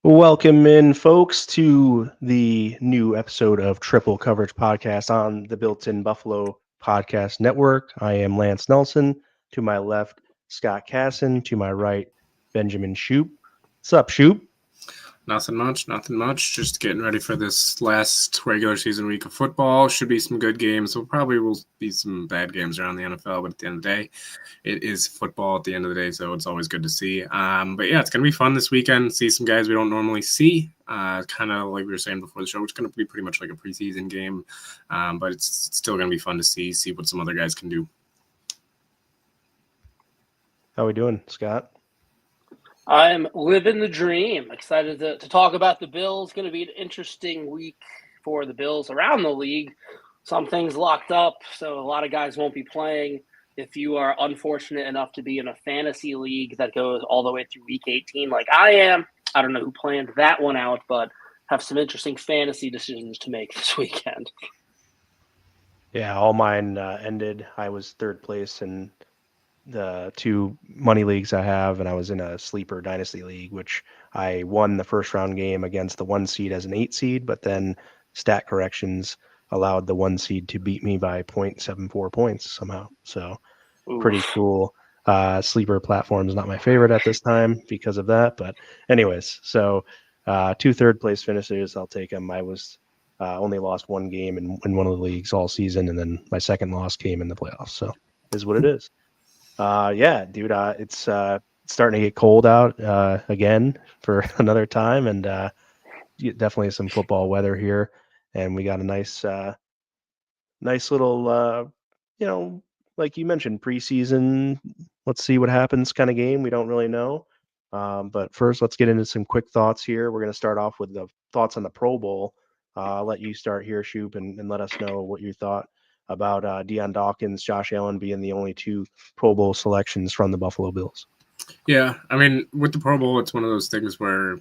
Welcome in, folks, to the new episode of Triple Coverage Podcast on the Built In Buffalo Podcast Network. I am Lance Nelson. To my left, Scott Casson. To my right, Benjamin Shoop. What's up, Shoop? Nothing much. Just getting ready for this last regular season week of football. Should be some good games. Will be some bad games around the NFL, but at the end of the day, it is football at the end of the day, so it's always good to see. But yeah, it's going to be fun this weekend. See some guys we don't normally see. Kind of like we were saying before the show, it's going to be pretty much like a preseason game, but it's still going to be fun to see what some other guys can do. How we doing, Scott? I'm living the dream. Excited to talk about the Bills. Going to be an interesting week for the Bills around the league. Some things locked up, so a lot of guys won't be playing. If you are unfortunate enough to be in a fantasy league that goes all the way through week 18, like I am, I don't know who planned that one out, but have some interesting fantasy decisions to make this weekend. Yeah, all mine ended. I was third place in the two money leagues I have, and I was in a sleeper dynasty league, which I won the first round game against the 1 seed as an 8 seed, but then stat corrections allowed the 1 seed to beat me by 0.74 points somehow. So pretty cool. Sleeper platform is not my favorite at this time because of that, but anyways, so 2 third place finishes, I'll take them. I was only lost one game in one of the leagues all season, and then my second loss came in the playoffs. So is what it is. Yeah, dude, it's starting to get cold out again for another time, and definitely some football weather here. And we got a nice little, like you mentioned, preseason. Let's see what happens kind of game. We don't really know. But first, let's get into some quick thoughts here. We're going to start off with the thoughts on the Pro Bowl. I'll let you start here, Shoop, and let us know what you thought about Deion Dawkins, Josh Allen being the only 2 Pro Bowl selections from the Buffalo Bills. Yeah, I mean, with the Pro Bowl, it's one of those things where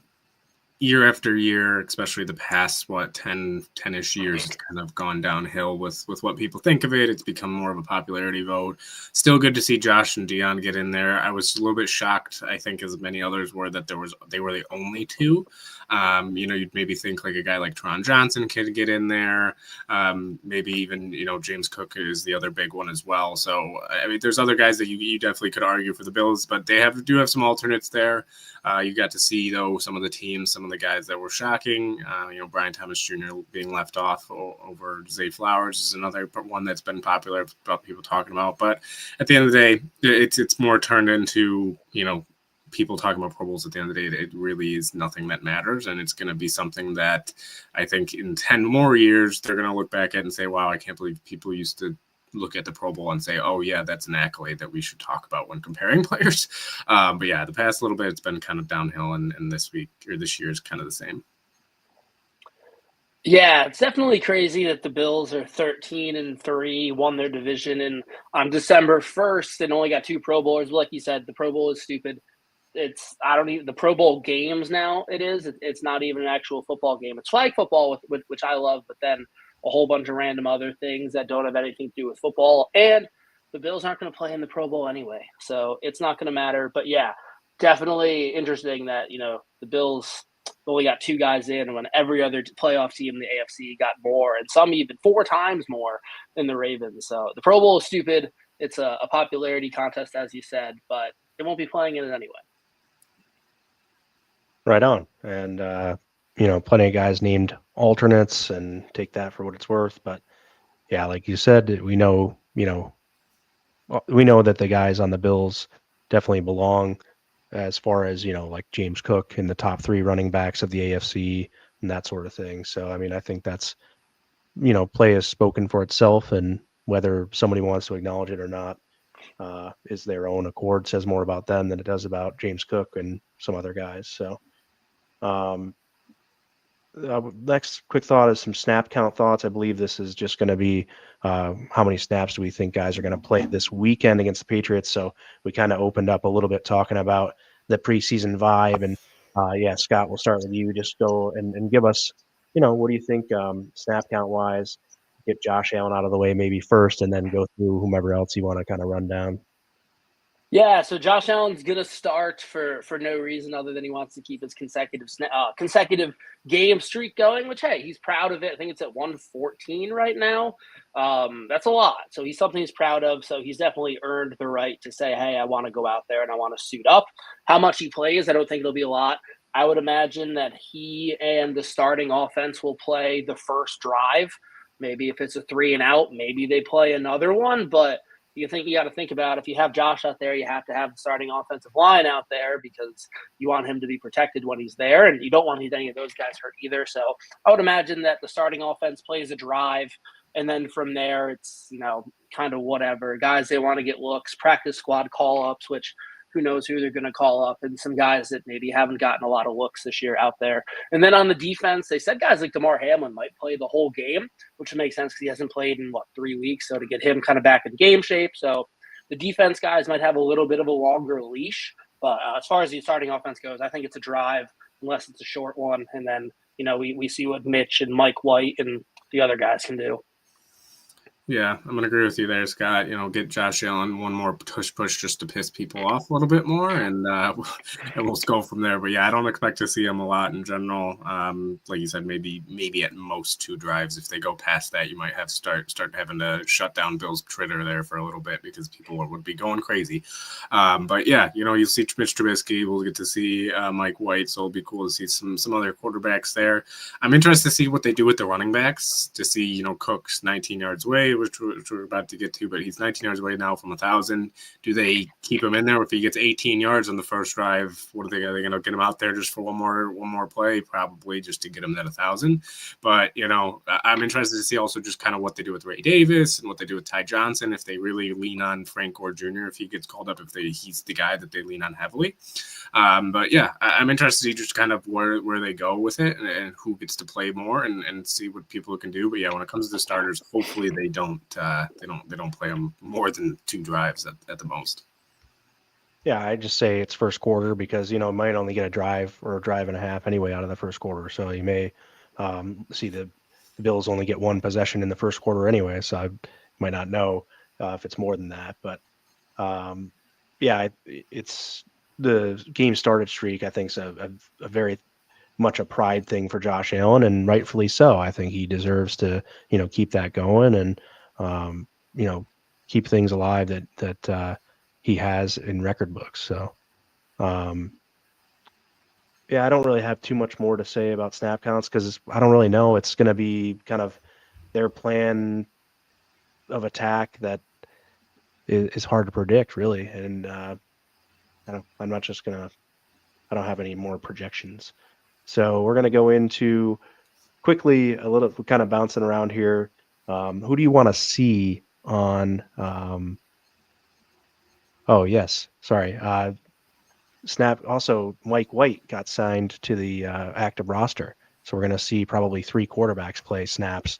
year after year, especially the past 10-ish years, it's kind of gone downhill with what people think of it. It's become more of a popularity vote. Still good to see Josh and Deion get in there. I was a little bit shocked, I think, as many others were, that they were the only 2. You'd maybe think like a guy like Tron Johnson could get in there. Maybe even, James Cook is the other big one as well. So, I mean, there's other guys that you definitely could argue for the Bills, but they do have some alternates there. You got to see, though, some of the teams, some of the guys that were shocking. Brian Thomas Jr. being left off over Zay Flowers is another one that's been popular about people talking about. But at the end of the day, it's more turned into, people talking about Pro Bowls. At the end of the day, it really is nothing that matters. And it's going to be something that I think in 10 more years, they're going to look back at and say, wow, I can't believe people used to look at the Pro Bowl and say, oh, yeah, that's an accolade that we should talk about when comparing players. But yeah, the past little bit, it's been kind of downhill, and this week or this year is kind of the same. Yeah, it's definitely crazy that the Bills are 13-3, won their division, and on December 1st, and only got 2 Pro Bowlers. But like you said, the Pro Bowl is stupid. The Pro Bowl games now, it's not even an actual football game. It's flag football, which I love, but then a whole bunch of random other things that don't have anything to do with football. And the Bills aren't going to play in the Pro Bowl anyway, so it's not going to matter. But yeah, definitely interesting that, the Bills only got 2 guys in when every other playoff team in the AFC got more, and some even 4 times more than the Ravens. So the Pro Bowl is stupid. It's a popularity contest, as you said, but they won't be playing in it anyway. Right on. And, plenty of guys named alternates, and take that for what it's worth. But yeah, like you said, we know that the guys on the Bills definitely belong, as far as, like James Cook in the top 3 running backs of the AFC and that sort of thing. So, I mean, I think that's, play has spoken for itself, and whether somebody wants to acknowledge it or not is their own accord. Says more about them than it does about James Cook and some other guys. So, next quick thought is some snap count thoughts. I believe this is just going to be how many snaps do we think guys are going to play this weekend against the Patriots. So we kind of opened up a little bit talking about the preseason vibe. And yeah, Scott, we'll start with you. Just go and give us, what do you think snap count wise? Get Josh Allen out of the way maybe first, and then go through whomever else you want to kind of run down. Yeah, so Josh Allen's gonna start for no reason other than he wants to keep his consecutive game streak going. Which hey, he's proud of it. I think it's at 114 right now. That's a lot. So he's something he's proud of. So he's definitely earned the right to say, hey, I want to go out there and I want to suit up. How much he plays, I don't think it'll be a lot. I would imagine that he and the starting offense will play the first drive. Maybe if it's a 3 and out, maybe they play another one, but you got to think about if you have Josh out there, you have to have the starting offensive line out there because you want him to be protected when he's there, and you don't want any of those guys hurt either. So I would imagine that the starting offense plays a drive, and then from there it's kind of whatever guys they want to get looks, practice squad call ups, which who knows who they're going to call up, and some guys that maybe haven't gotten a lot of looks this year out there. And then on the defense, they said guys like Damar Hamlin might play the whole game, which makes sense because he hasn't played in 3 weeks. So to get him kind of back in game shape, so the defense guys might have a little bit of a longer leash. But as far as the starting offense goes, I think it's a drive unless it's a short one, and then we see what Mitch and Mike White and the other guys can do. Yeah, I'm going to agree with you there, Scott. Get Josh Allen one more push just to piss people off a little bit more, and we'll go from there. But yeah, I don't expect to see him a lot in general. Like you said, maybe at most 2 drives. If they go past that, you might have start having to shut down Bill's Twitter there for a little bit because people would be going crazy. But yeah, you'll see Mitch Trubisky. We'll get to see Mike White, so it'll be cool to see some other quarterbacks there. I'm interested to see what they do with the running backs. To see Cook's 19 yards away, which we're about to get to, but he's 19 yards away now from 1,000. Do they keep him in there? If he gets 18 yards on the first drive, what are they going to get him out there just for one more play? Probably just to get him that 1,000. But I'm interested to see also just kind of what they do with Ray Davis and what they do with Ty Johnson. If they really lean on Frank Gore Jr. if he gets called up, he's the guy that they lean on heavily. But yeah, I'm interested to see just kind of where they go with it and who gets to play more and see what people can do. But yeah, when it comes to the starters, hopefully they don't play them more than 2 drives at the most. Yeah, I just say it's first quarter because might only get a drive or a drive and a half anyway out of the first quarter. So you may see the Bills only get 1 possession in the first quarter anyway. So I might not know if it's more than that, but yeah, it's the game started streak. I think is a very much a pride thing for Josh Allen, and rightfully so. I think he deserves to keep that going and keep things alive that he has in record books. So yeah, I don't really have too much more to say about snap counts because I don't really know. It's going to be kind of their plan of attack that is hard to predict, really. And I'm not just gonna. I don't have any more projections. So we're gonna go into quickly a little kind of bouncing around here. Who do you want to see on? Oh yes, sorry. Snap. Also, Mike White got signed to the active roster, so we're going to see probably 3 quarterbacks play snaps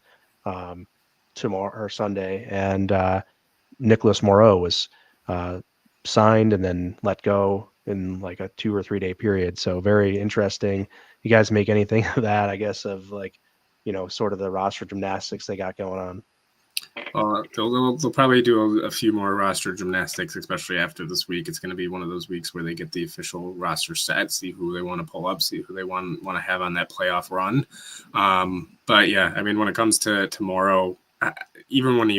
tomorrow or Sunday. And Nicholas Moreau was signed and then let go in like a 2 or 3 day period. So very interesting. You guys make anything of that? I guess of sort of the roster gymnastics they got going on. They'll probably do a few more roster gymnastics, especially after this week. It's going to be one of those weeks where they get the official roster set, see who they want to pull up, see who they want to have on that playoff run. But yeah, I mean, when it comes to tomorrow, even when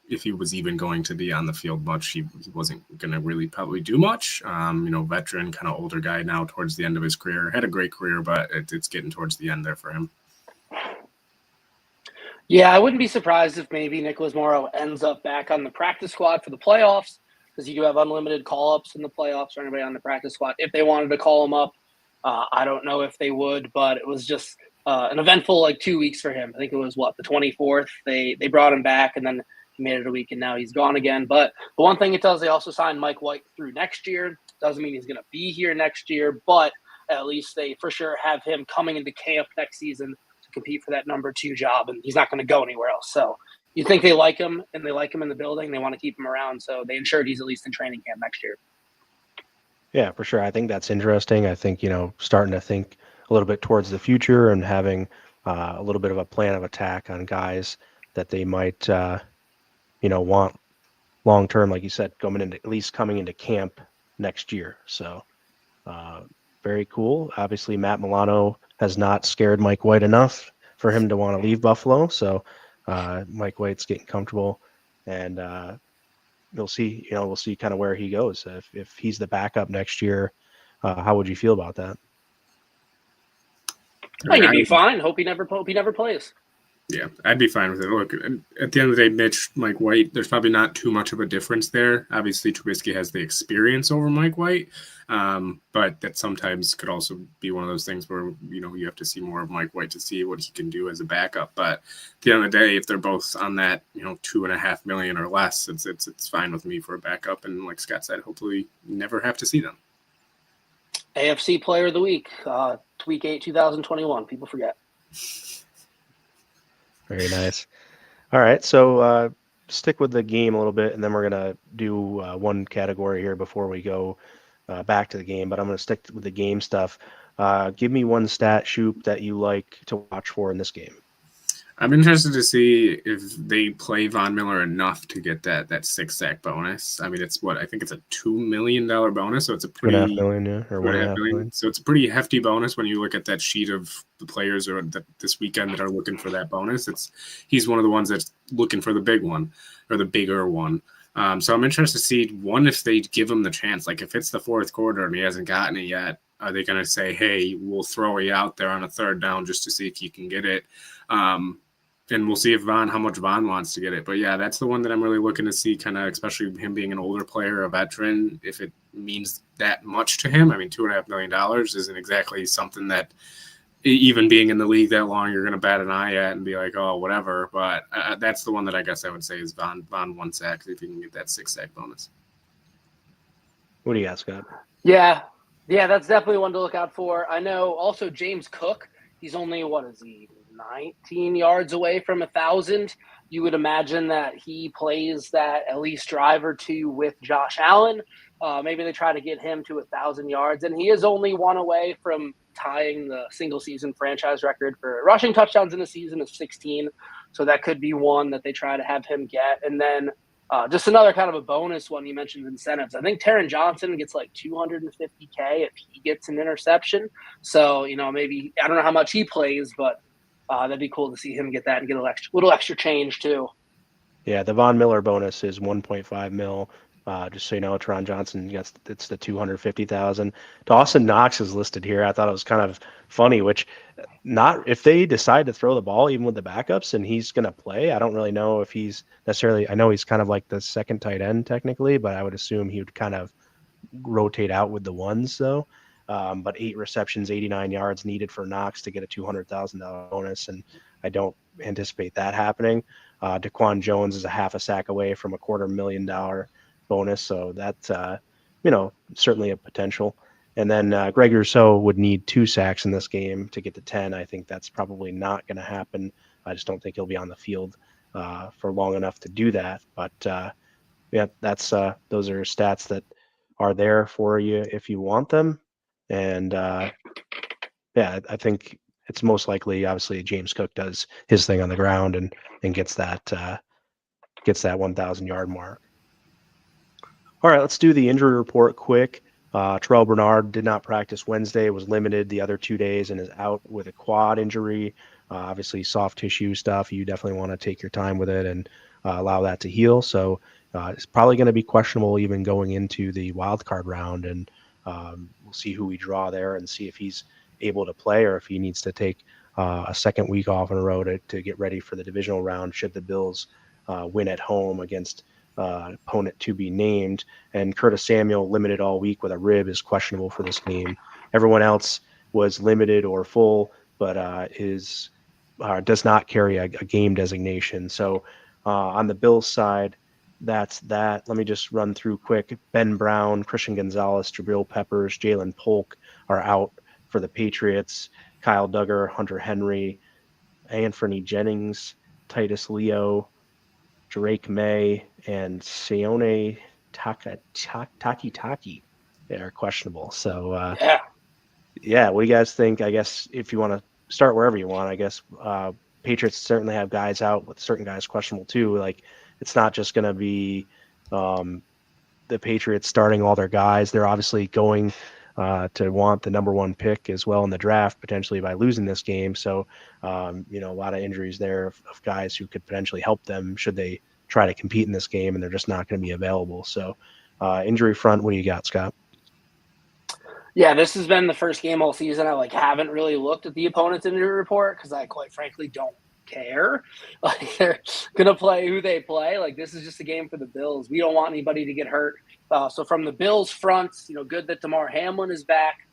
if he was even going to be on the field much, he wasn't going to really probably do much. Veteran, kind of older guy now towards the end of his career. Had a great career, but it's getting towards the end there for him. Yeah, I wouldn't be surprised if maybe Nicholas Morrow ends up back on the practice squad for the playoffs because you do have unlimited call-ups in the playoffs for anybody on the practice squad. If they wanted to call him up, I don't know if they would, but it was just an eventful 2 weeks for him. I think it was the 24th. They brought him back and then he made it a week and now he's gone again. But the one thing it does, they also signed Mike White through next year. Doesn't mean he's going to be here next year, but at least they for sure have him coming into camp next season compete for that number 2 job, and he's not going to go anywhere else. So you think they like him and they like him in the building, they want to keep him around, so they ensured he's at least in training camp next year. Yeah, for sure. I think that's interesting. I think starting to think a little bit towards the future and having a little bit of a plan of attack on guys that they might want long term, like you said, at least coming into camp next year. So very cool. Obviously, Matt Milano has not scared Mike White enough for him to want to leave Buffalo. So Mike White's getting comfortable, and we'll see. We'll see kind of where he goes. If he's the backup next year, how would you feel about that? I think he'd be fine. Hope he never plays. Yeah, I'd be fine with it. Look, at the end of the day, Mike White, there's probably not too much of a difference there. Obviously, Trubisky has the experience over Mike White, but that sometimes could also be one of those things where, you have to see more of Mike White to see what he can do as a backup. But at the end of the day, if they're both on that, $2.5 million or less, it's fine with me for a backup. And like Scott said, hopefully you never have to see them. AFC Player of the Week, Week 8, 2021. People forget. Very nice. All right, so stick with the game a little bit, and then we're going to do one category here before we go back to the game, but I'm going to stick with the game stuff. Give me one stat, Shoop, that you like to watch for in this game. I'm interested to see if they play Von Miller enough to get that 6 sack bonus. I mean, I think it's a $2 million bonus, so it's a pretty $2.5 million, yeah, or $1.5 million. So it's a pretty hefty bonus when you look at that sheet of the players this weekend that are looking for that bonus. He's one of the ones that's looking for the big one or the bigger one. So I'm interested to see, one, if they give him the chance. Like if it's the fourth quarter and he hasn't gotten it yet, are they going to say, hey, we'll throw you out there on a third down just to see if you can get it? And we'll see how much Von wants to get it. But yeah, that's the one that I'm really looking to see, kind of, especially him being an older player, a veteran, if it means that much to him. I mean, $2.5 million isn't exactly something that, even being in the league that long, you're going to bat an eye at and be like, oh, whatever. But that's the one that I guess I would say is Von 1 sack, if you can get that 6 sack bonus. What do you got, Scott? Yeah, that's definitely one to look out for. I know also James Cook, he's only, 19 yards away from 1,000. You would imagine that he plays that at least drive or two with Josh Allen. Maybe they try to get him to 1,000 yards, and he is only one away from tying the single-season franchise record for rushing touchdowns in a season of 16. So that could be one that they try to have him get. And then just another kind of a bonus one, you mentioned incentives. I think Taron Johnson gets like $250K if he gets an interception. So, maybe, I don't know how much he plays, but that'd be cool to see him get that and get a little extra change too. Yeah, the Von Miller bonus is 1.5 mil. Just so you know, Taron Johnson it's the 250,000. Dawson Knox is listed here. I thought it was kind of funny, which not if they decide to throw the ball even with the backups and he's going to play. I don't really know if he's necessarily. I know he's kind of like the second tight end technically, but I would assume he would kind of rotate out with the ones though. But 8 receptions, 89 yards needed for Knox to get a $200,000 bonus, and I don't anticipate that happening. Daquan Jones is a half a sack away from a $250,000 bonus, so that's certainly a potential. And then Greg Rousseau would need 2 sacks in this game to get to 10. I think that's probably not going to happen. I just don't think he'll be on the field for long enough to do that. But yeah, that's those are stats that are there for you if you want them. And yeah, I think it's most likely, obviously, James Cook does his thing on the ground and gets that 1,000-yard mark. All right, let's do the injury report quick. Terrell Bernard did not practice Wednesday, was limited the other 2 days, and is out with a quad injury. Obviously, soft tissue stuff. You definitely want to take your time with it and allow that to heal. So it's probably going to be questionable even going into the wild card round, and we'll see who we draw there and see if he's able to play or if he needs to take a second week off in a row to get ready for the divisional round should the Bills win at home against opponent to be named. And Curtis Samuel, limited all week with a rib, is questionable for this game. Everyone else was limited or full, but does not carry a game designation. So on the Bills side, that's that. Let me just run through quick. Ben Brown, Christian Gonzalez, Jabril Peppers, Jalen Polk are out for the Patriots. Kyle Duggar, Hunter Henry, Anthony Jennings, Titus Leo, Drake May, and Sione Taki. They are questionable. So yeah, what do you guys think? I guess if you want to start wherever you want, I guess Patriots certainly have guys out with certain guys questionable too. Like it's not just going to be the Patriots starting all their guys. They're obviously going to want the number one pick as well in the draft, potentially by losing this game. So, a lot of injuries there of guys who could potentially help them should they try to compete in this game, and they're just not going to be available. So, injury front, what do you got, Scott? Yeah, this has been the first game all season I haven't really looked at the opponent's injury report because I quite frankly don't care. Like they're gonna play who they play. Like this is just a game for the Bills. We don't want anybody to get hurt. So from the Bills front, good that Damar Hamlin is back.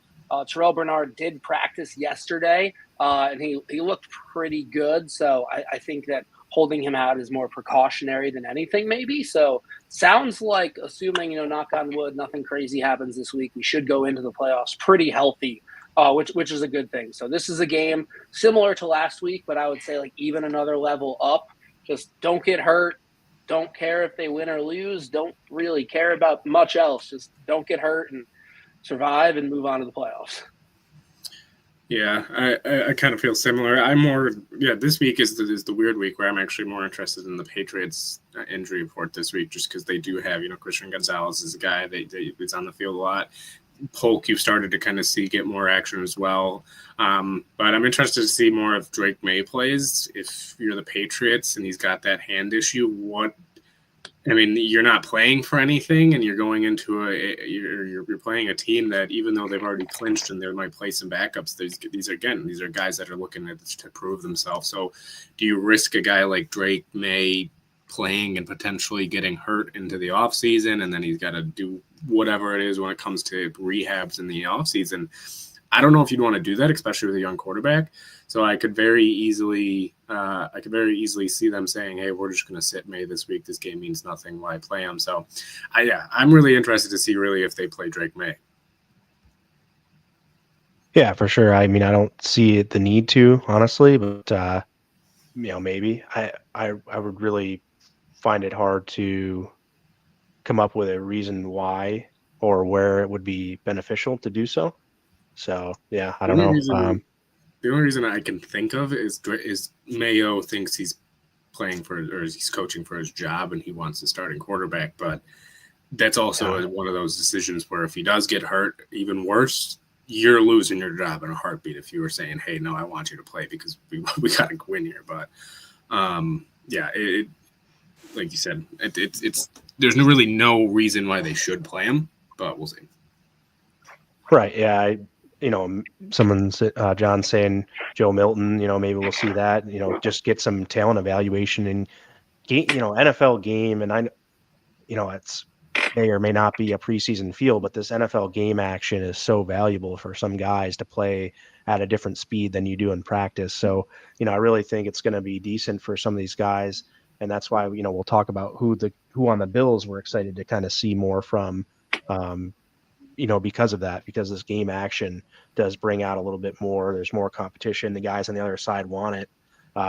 Terrell Bernard did practice yesterday, and he looked pretty good. So I think that holding him out is more precautionary than anything, maybe. So sounds like, assuming, knock on wood, nothing crazy happens this week, we should go into the playoffs pretty healthy, which is a good thing. So this is a game similar to last week, but I would say even another level up. Just don't get hurt. Don't care if they win or lose. Don't really care about much else. Just don't get hurt and survive and move on to the playoffs. Yeah, I kind of feel similar. This week is the weird week where I'm actually more interested in the Patriots injury report this week, just because they do have, Christian Gonzalez is a guy that's on the field a lot. Polk, you've started to kind of see get more action as well. But I'm interested to see more if Drake May plays. If you're the Patriots and he's got that hand issue, you're not playing for anything, and you're going into you're playing a team that, even though they've already clinched and they might play some backups, these are guys that are looking to prove themselves. So, do you risk a guy like Drake May playing and potentially getting hurt into the offseason, and then he's got to do whatever it is when it comes to rehabs in the offseason? I don't know if you'd want to do that, especially with a young quarterback. So I could very easily see them saying, "Hey, we're just going to sit May this week. This game means nothing. Why play him?" So, I'm really interested to see really if they play Drake May. Yeah, for sure. I mean, I don't see the need to, honestly, but maybe I would really find it hard to come up with a reason why or where it would be beneficial to do so. So yeah, I don't know. The only reason I can think of is Mayo thinks he's playing he's coaching for his job and he wants a starting quarterback, but that's also one of those decisions where if he does get hurt, even worse, you're losing your job in a heartbeat if you were saying, "Hey, no, I want you to play because we got to win here." But like you said, it's there's really no reason why they should play him, but we'll see. Right. Yeah. John saying Joe Milton, maybe we'll see that, just get some talent evaluation and game, NFL game. And it's may or may not be a preseason field, but this NFL game action is so valuable for some guys to play at a different speed than you do in practice. So, I really think it's going to be decent for some of these guys. And that's why, we'll talk about who on the Bills we're excited to kind of see more from, because of that, because this game action does bring out a little bit more. There's more competition. The guys on the other side want it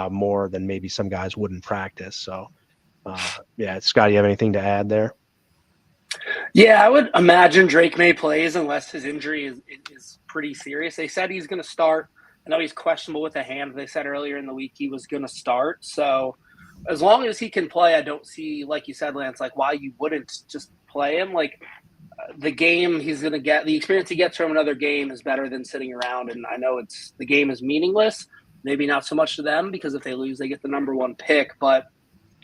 more than maybe some guys would in practice. So, Scott, you have anything to add there? Yeah, I would imagine Drake May plays unless his injury is pretty serious. They said he's going to start. I know he's questionable with a hand. They said earlier in the week he was going to start. So as long as he can play, I don't see, like you said, Lance, why you wouldn't just play him. The game he's going to get, the experience he gets from another game is better than sitting around. And I know the game is meaningless, maybe not so much to them because if they lose, they get the number one pick. But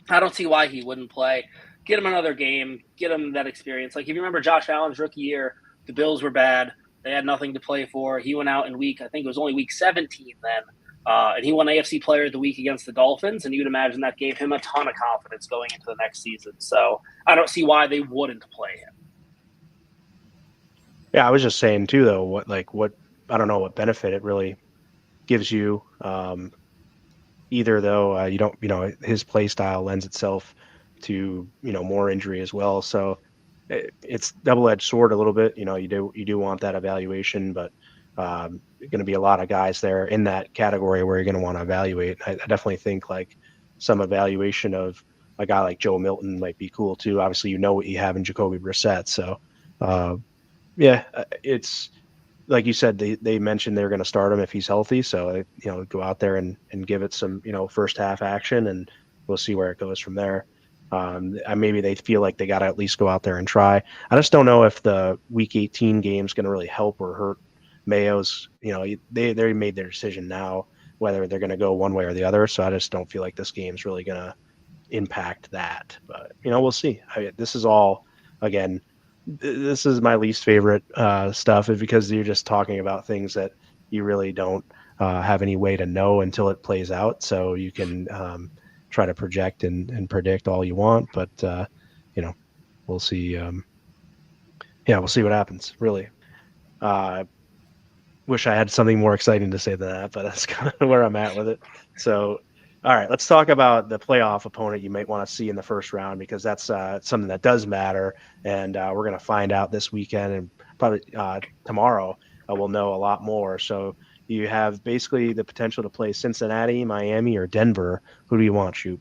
I don't see why he wouldn't play. Get him another game, get him that experience. If you remember Josh Allen's rookie year, the Bills were bad. They had nothing to play for. He went out in I think it was only week 17 then. And he won AFC Player of the Week against the Dolphins. And you'd imagine that gave him a ton of confidence going into the next season. So I don't see why they wouldn't play him. Yeah, I was just saying too, though, what I don't know what benefit it really gives you. Either though, you don't, his play style lends itself to more injury as well. So it's double-edged sword a little bit. You do want that evaluation, but going to be a lot of guys there in that category where you're going to want to evaluate. I definitely think some evaluation of a guy like Joe Milton might be cool too. Obviously, what you have in Jacoby Brissett, so. It's like you said, they mentioned they're going to start him if he's healthy. So, go out there and give it some, first half action, and we'll see where it goes from there. Maybe they feel like they got to at least go out there and try. I just don't know if the Week 18 game is going to really help or hurt Mayo's. They made their decision now whether they're going to go one way or the other. So I just don't feel like this game's really going to impact that. But we'll see. This is all again. This is my least favorite stuff, is because you're just talking about things that you really don't have any way to know until it plays out. So you can try to project and predict all you want, but we'll see. We'll see what happens. Really, wish I had something more exciting to say than that, but that's kind of where I'm at with it. So, all right, let's talk about the playoff opponent you might want to see in the first round, because that's something that does matter, and we're going to find out this weekend, and probably tomorrow we'll know a lot more. So you have basically the potential to play Cincinnati, Miami, or Denver. Who do you want, Shoot?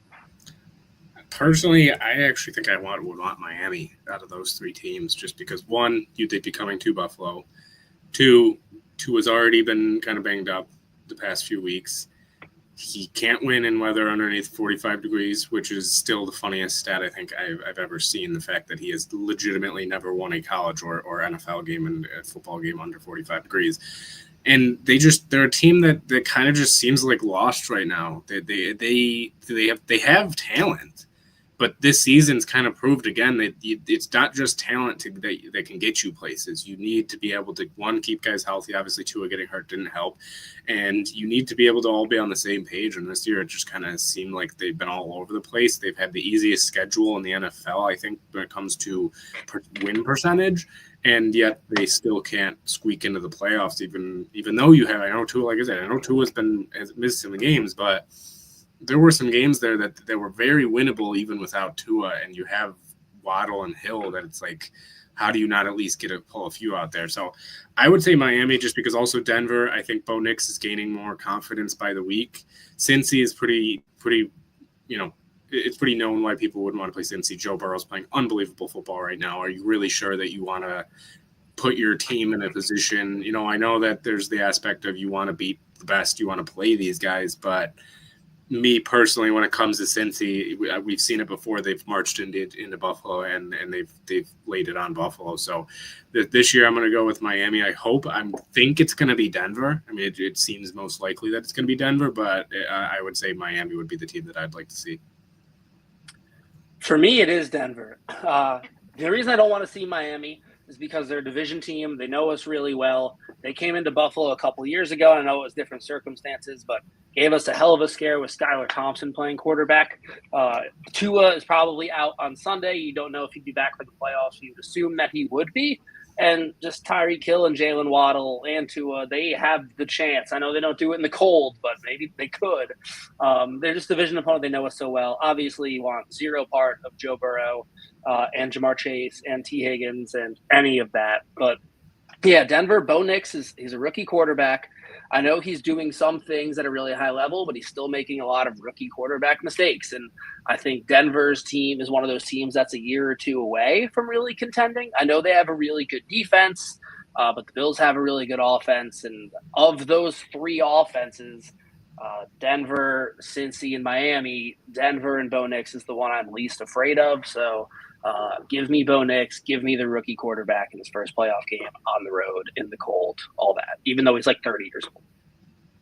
Personally, I actually think I would want Miami out of those three teams, just because, one, they'd be coming to Buffalo. Two has already been kind of banged up the past few weeks. He can't win in weather underneath 45 degrees, which is still the funniest stat I think I've ever seen. The fact that he has legitimately never won a college or NFL game and a football game under 45 degrees. And they're a team that kind of just seems like lost right now. They have talent, but this season's kind of proved again that it's not just talent that can get you places. You need to be able to, one, keep guys healthy. Obviously, Tua getting hurt didn't help. And you need to be able to all be on the same page. And this year, it just kind of seemed like they've been all over the place. They've had the easiest schedule in the NFL, I think, when it comes to win percentage. And yet they still can't squeak into the playoffs, even though you have, I know Tua, like I said, I know Tua has missed some games, but there were some games there that were very winnable even without Tua, and you have Waddle and Hill that it's like, how do you not at least pull a few out there? So I would say Miami, just because. Also Denver, I think Bo Nix is gaining more confidence by the week. Cincy is pretty, it's pretty known why people wouldn't want to play Cincy. Joe Burrow's playing unbelievable football right now. Are you really sure that you want to put your team in a position? I know that there's the aspect of you want to beat the best, you want to play these guys, but me personally, when it comes to Cincy, we've seen it before. They've marched into Buffalo and they've laid it on Buffalo. So this year I'm going to go with Miami. I think it's going to be Denver. I mean, it seems most likely that it's going to be Denver, but I would say Miami would be the team that I'd like to see. For me, it is Denver. The reason I don't want to see Miami is because they're a division team. They know us really well. They came into Buffalo a couple years ago, and I know it was different circumstances, but gave us a hell of a scare with Skylar Thompson playing quarterback. Tua is probably out on Sunday. You don't know if he'd be back for the playoffs. You'd assume that he would be. And just Tyreek Hill and Jalen Waddle and Tua, they have the chance. I know they don't do it in the cold, but maybe they could. They're just a division opponent. They know us so well. Obviously, you want zero part of Joe Burrow and Jamar Chase and T. Higgins and any of that. But, yeah, Denver, Bo Nix, he's a rookie quarterback. I know he's doing some things at a really high level, but he's still making a lot of rookie quarterback mistakes. And I think Denver's team is one of those teams that's a year or two away from really contending. I know they have a really good defense, but the Bills have a really good offense. And of those three offenses, Denver, Cincy, and Miami, Denver and Bo Nix is the one I'm least afraid of. So give me Bo Nix, give me the rookie quarterback in his first playoff game on the road in the cold, all that, even though he's like 30 years old.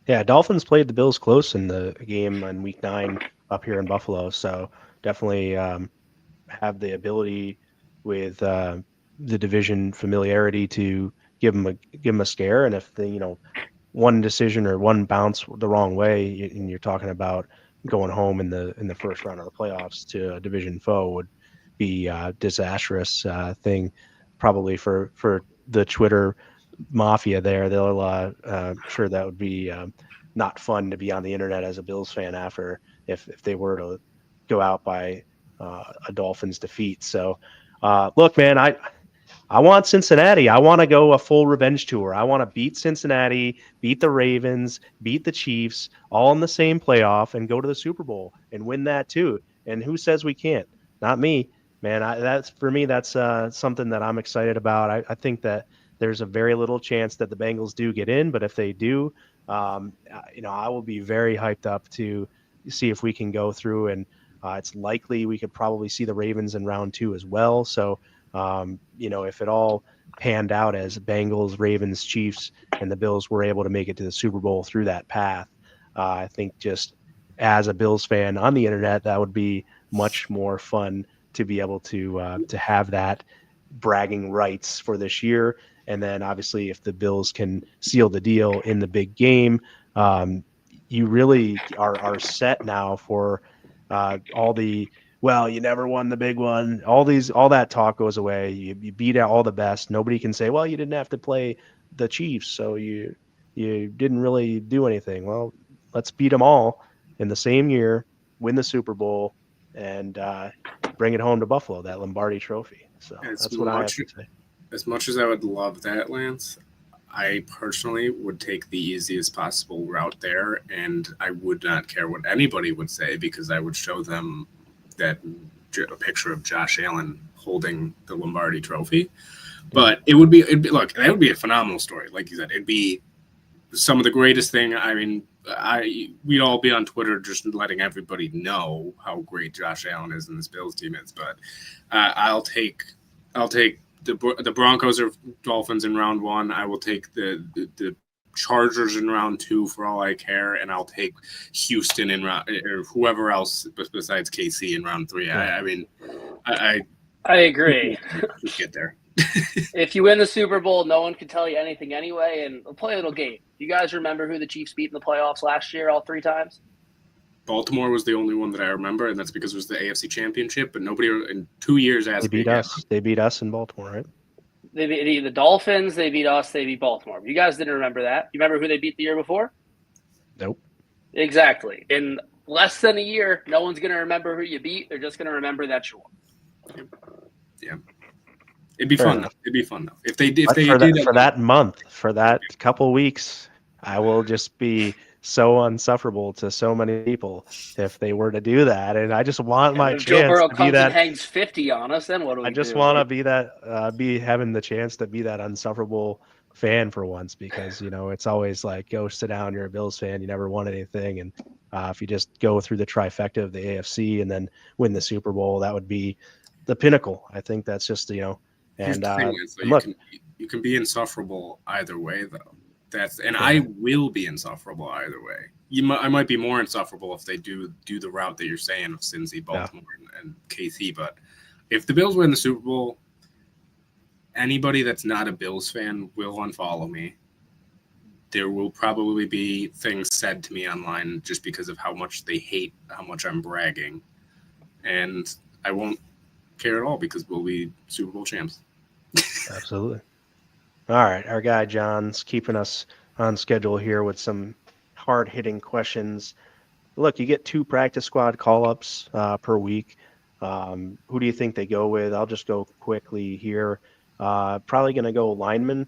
Yeah, Dolphins played the Bills close in the game on Week 9 up here in Buffalo, so definitely have the ability with the division familiarity to give them a scare. And if the one decision or one bounce the wrong way, and you're talking about going home in the first round of the playoffs to a division foe, would be a disastrous thing, probably for the Twitter mafia there. They'll sure that would be not fun to be on the internet as a Bills fan after if they were to go out by a Dolphins defeat. So look, man, I want Cincinnati. I want to go a full revenge tour. I want to beat Cincinnati, beat the Ravens, beat the Chiefs, all in the same playoff, and go to the Super Bowl and win that too. And who says we can't? Not me, man. That's for me. That's something that I'm excited about. I think that there's a very little chance that the Bengals do get in, but if they do, I will be very hyped up to see if we can go through and It's likely we could probably see the Ravens in round 2 as well. So, if it all panned out as Bengals, Ravens, Chiefs, and the Bills were able to make it to the Super Bowl through that path, I think just as a Bills fan on the internet, that would be much more fun to be able to have that bragging rights for this year. And then obviously, if the Bills can seal the deal in the big game, you really are set now for all the you never won the big one. All that talk goes away. You beat out all the best. Nobody can say, well, you didn't have to play the Chiefs, so you didn't really do anything. Well, let's beat them all in the same year, win the Super Bowl, and bring it home to Buffalo, that Lombardi Trophy. So that's what I have to say. As much as I would love that, Lance, I personally would take the easiest possible route there, and I would not care what anybody would say because I would show them a picture of Josh Allen holding the Lombardi Trophy. But it would be look, that would be a phenomenal story. Like you said, it'd be some of the greatest thing. I mean, we'd all be on Twitter just letting everybody know how great Josh Allen is and this Bills team is. But I'll take the Broncos or Dolphins in round 1. I will take the Chargers in round 2 for all I care, and I'll take Houston in round or whoever else besides KC in round 3. I mean, I agree. Just get there. If you win the Super Bowl, no one can tell you anything anyway, and we'll play a little game. You guys remember who the Chiefs beat in the playoffs last year all 3 times? Baltimore was the only one that I remember, and that's because it was the AFC Championship, but nobody in 2 years asked me. They beat us in Baltimore, right? They beat the Dolphins, they beat us, they beat Baltimore. You guys didn't remember that. You remember who they beat the year before? Nope. Exactly. In less than a year, no one's going to remember who you beat. They're just going to remember that you won. Yeah. It'd be fun, though. It'd be fun, though. If they did for that month, for that couple weeks, I will just be so insufferable to so many people if they were to do that, and I just want my chance Joe Burrow to comes be that. And hangs 50 on us, then what do we do? I just want to be that, be having the chance to be that unsufferable fan for once, because it's always like, go sit down, you're a Bills fan, you never won anything, and if you just go through the trifecta of the AFC and then win the Super Bowl, that would be the pinnacle. I think that's just And look, you can be insufferable either way, though. I will be insufferable either way. I might be more insufferable if they do the route that you're saying of Cincy, Baltimore, and KC. But if the Bills win the Super Bowl, anybody that's not a Bills fan will unfollow me. There will probably be things said to me online just because of how much they hate how much I'm bragging, and I won't care at all because we'll be Super Bowl champs. Absolutely. All right, our guy John's keeping us on schedule here with some hard-hitting questions. Look, you get 2 practice squad call-ups per week. Who do you think they go with? I'll just go quickly here. Probably going to go lineman,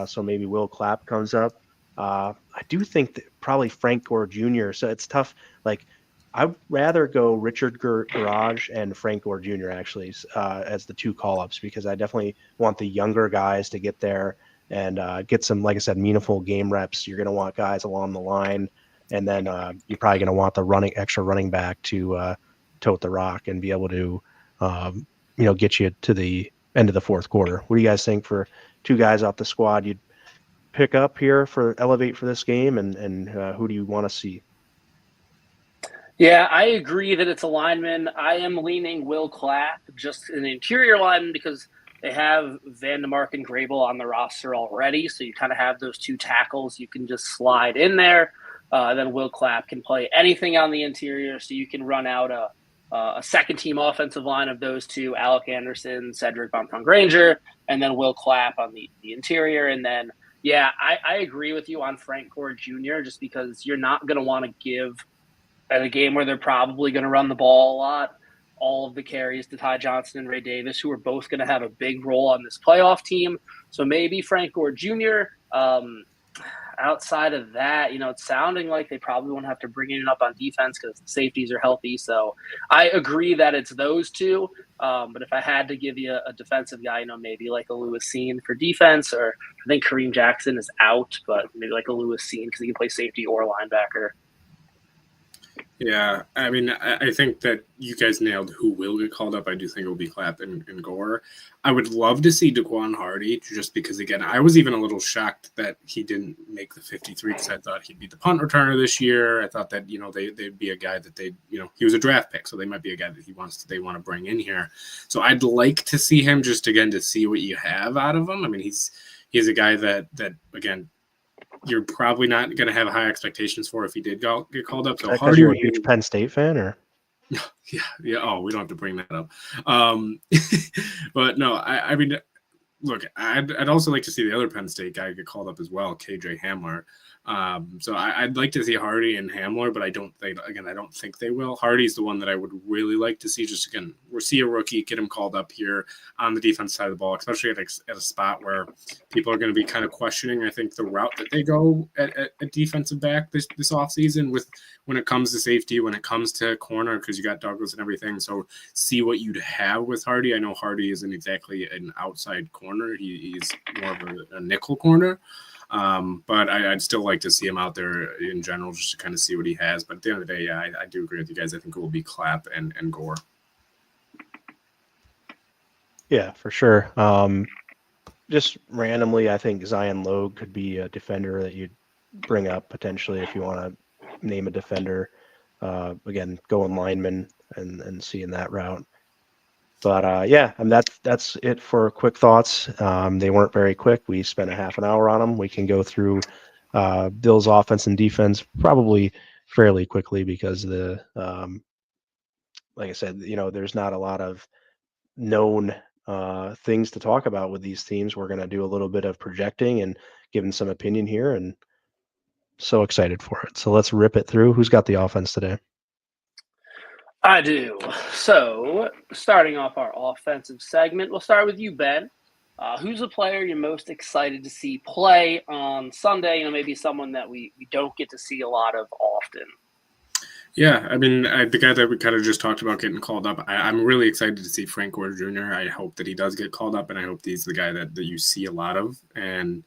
so maybe Will Clapp comes up. I do think that probably Frank Gore Jr., so it's tough. Like, I'd rather go Richard Garage and Frank Gore Jr. actually as the 2 call-ups, because I definitely want the younger guys to get there and get some, like I said, meaningful game reps. You're going to want guys along the line, and then you're probably going to want the extra running back to tote the rock and be able to get you to the end of the fourth quarter. What do you guys think for 2 guys off the squad you'd pick up here for elevate for this game, and who do you want to see? Yeah, I agree that it's a lineman. I am leaning Will Clapp, just an interior lineman, because they have Vandemark and Grable on the roster already. So you kind of have those 2 tackles you can just slide in there. Then Will Clapp can play anything on the interior. So you can run out a second-team offensive line of those 2, Alec Anderson, Cedric Bonton-Granger, and then Will Clapp on the interior. And then, yeah, I agree with you on Frank Gore Jr., just because you're not going to want to give – at a game where they're probably going to run the ball a lot, all of the carries to Ty Johnson and Ray Davis, who are both going to have a big role on this playoff team. So maybe Frank Gore Jr. Outside of that, it's sounding like they probably won't have to bring it up on defense because the safeties are healthy. So I agree that it's those 2. But if I had to give you a defensive guy, maybe like a Lewis Seen for defense, or I think Kareem Jackson is out, but maybe like a Lewis Seen because he can play safety or linebacker. Yeah, I mean, I think that you guys nailed who will get called up. I do think it will be Clapp and Gore. I would love to see Daquan Hardy, just because, again, I was even a little shocked that he didn't make the 53 because I thought he'd be the punt returner this year. I thought that, they'd be a guy that he was a draft pick, so they might be a guy that they want to bring in here. So I'd like to see him just, again, to see what you have out of him. I mean, he's a guy that again, you're probably not going to have high expectations for if he did get called up. So Because you're a huge Penn State fan, or yeah. Oh, we don't have to bring that up. But no, I mean, look, I'd also like to see the other Penn State guy get called up as well, KJ Hamler. So I'd like to see Hardy and Hamler, but I don't think they will. Hardy's the one that I would really like to see. Just again, we'll see a rookie, get him called up here on the defense side of the ball, especially at a spot where people are going to be kind of questioning, I think, the route that they go at defensive back this offseason when it comes to safety, when it comes to corner, because you got Douglas and everything. So see what you'd have with Hardy. I know Hardy isn't exactly an outside corner. He's more of a nickel corner. But I'd still like to see him out there in general, just to kind of see what he has. But at the end of the day, yeah, I do agree with you guys. I think it will be Clapp and Gore. Yeah, for sure. Just randomly, I think Zion Logue could be a defender that you'd bring up potentially if you want to name a defender. Again, going lineman and seeing that route. But yeah, and that's it for quick thoughts. They weren't very quick. We spent a half an hour on them. We can go through Bill's offense and defense probably fairly quickly because like I said, there's not a lot of known things to talk about with these teams. We're going to do a little bit of projecting and giving some opinion here, and so excited for it. So let's rip it through. Who's got the offense today? I do. So, starting off our offensive segment, we'll start with you, Ben. Who's a player you're most excited to see play on Sunday? Maybe someone that we don't get to see a lot of often. Yeah, I mean, the guy that we kind of just talked about getting called up, I'm really excited to see Frank Gore Jr. I hope that he does get called up, and I hope he's the guy that you see a lot of. And,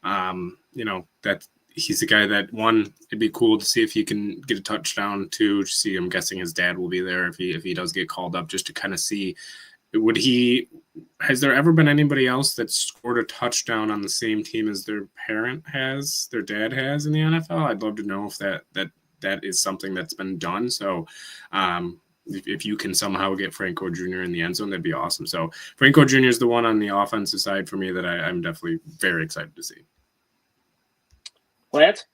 that he's the guy that, one, it'd be cool to see if he can get a touchdown. Two, to see, I'm guessing his dad will be there if he does get called up, just to kind of see, has there ever been anybody else that scored a touchdown on the same team as their dad has in the NFL? I'd love to know if that is something that's been done. So if you can somehow get Franco Jr. in the end zone, that'd be awesome. So Franco Jr. is the one on the offensive side for me that I'm definitely very excited to see. Lance?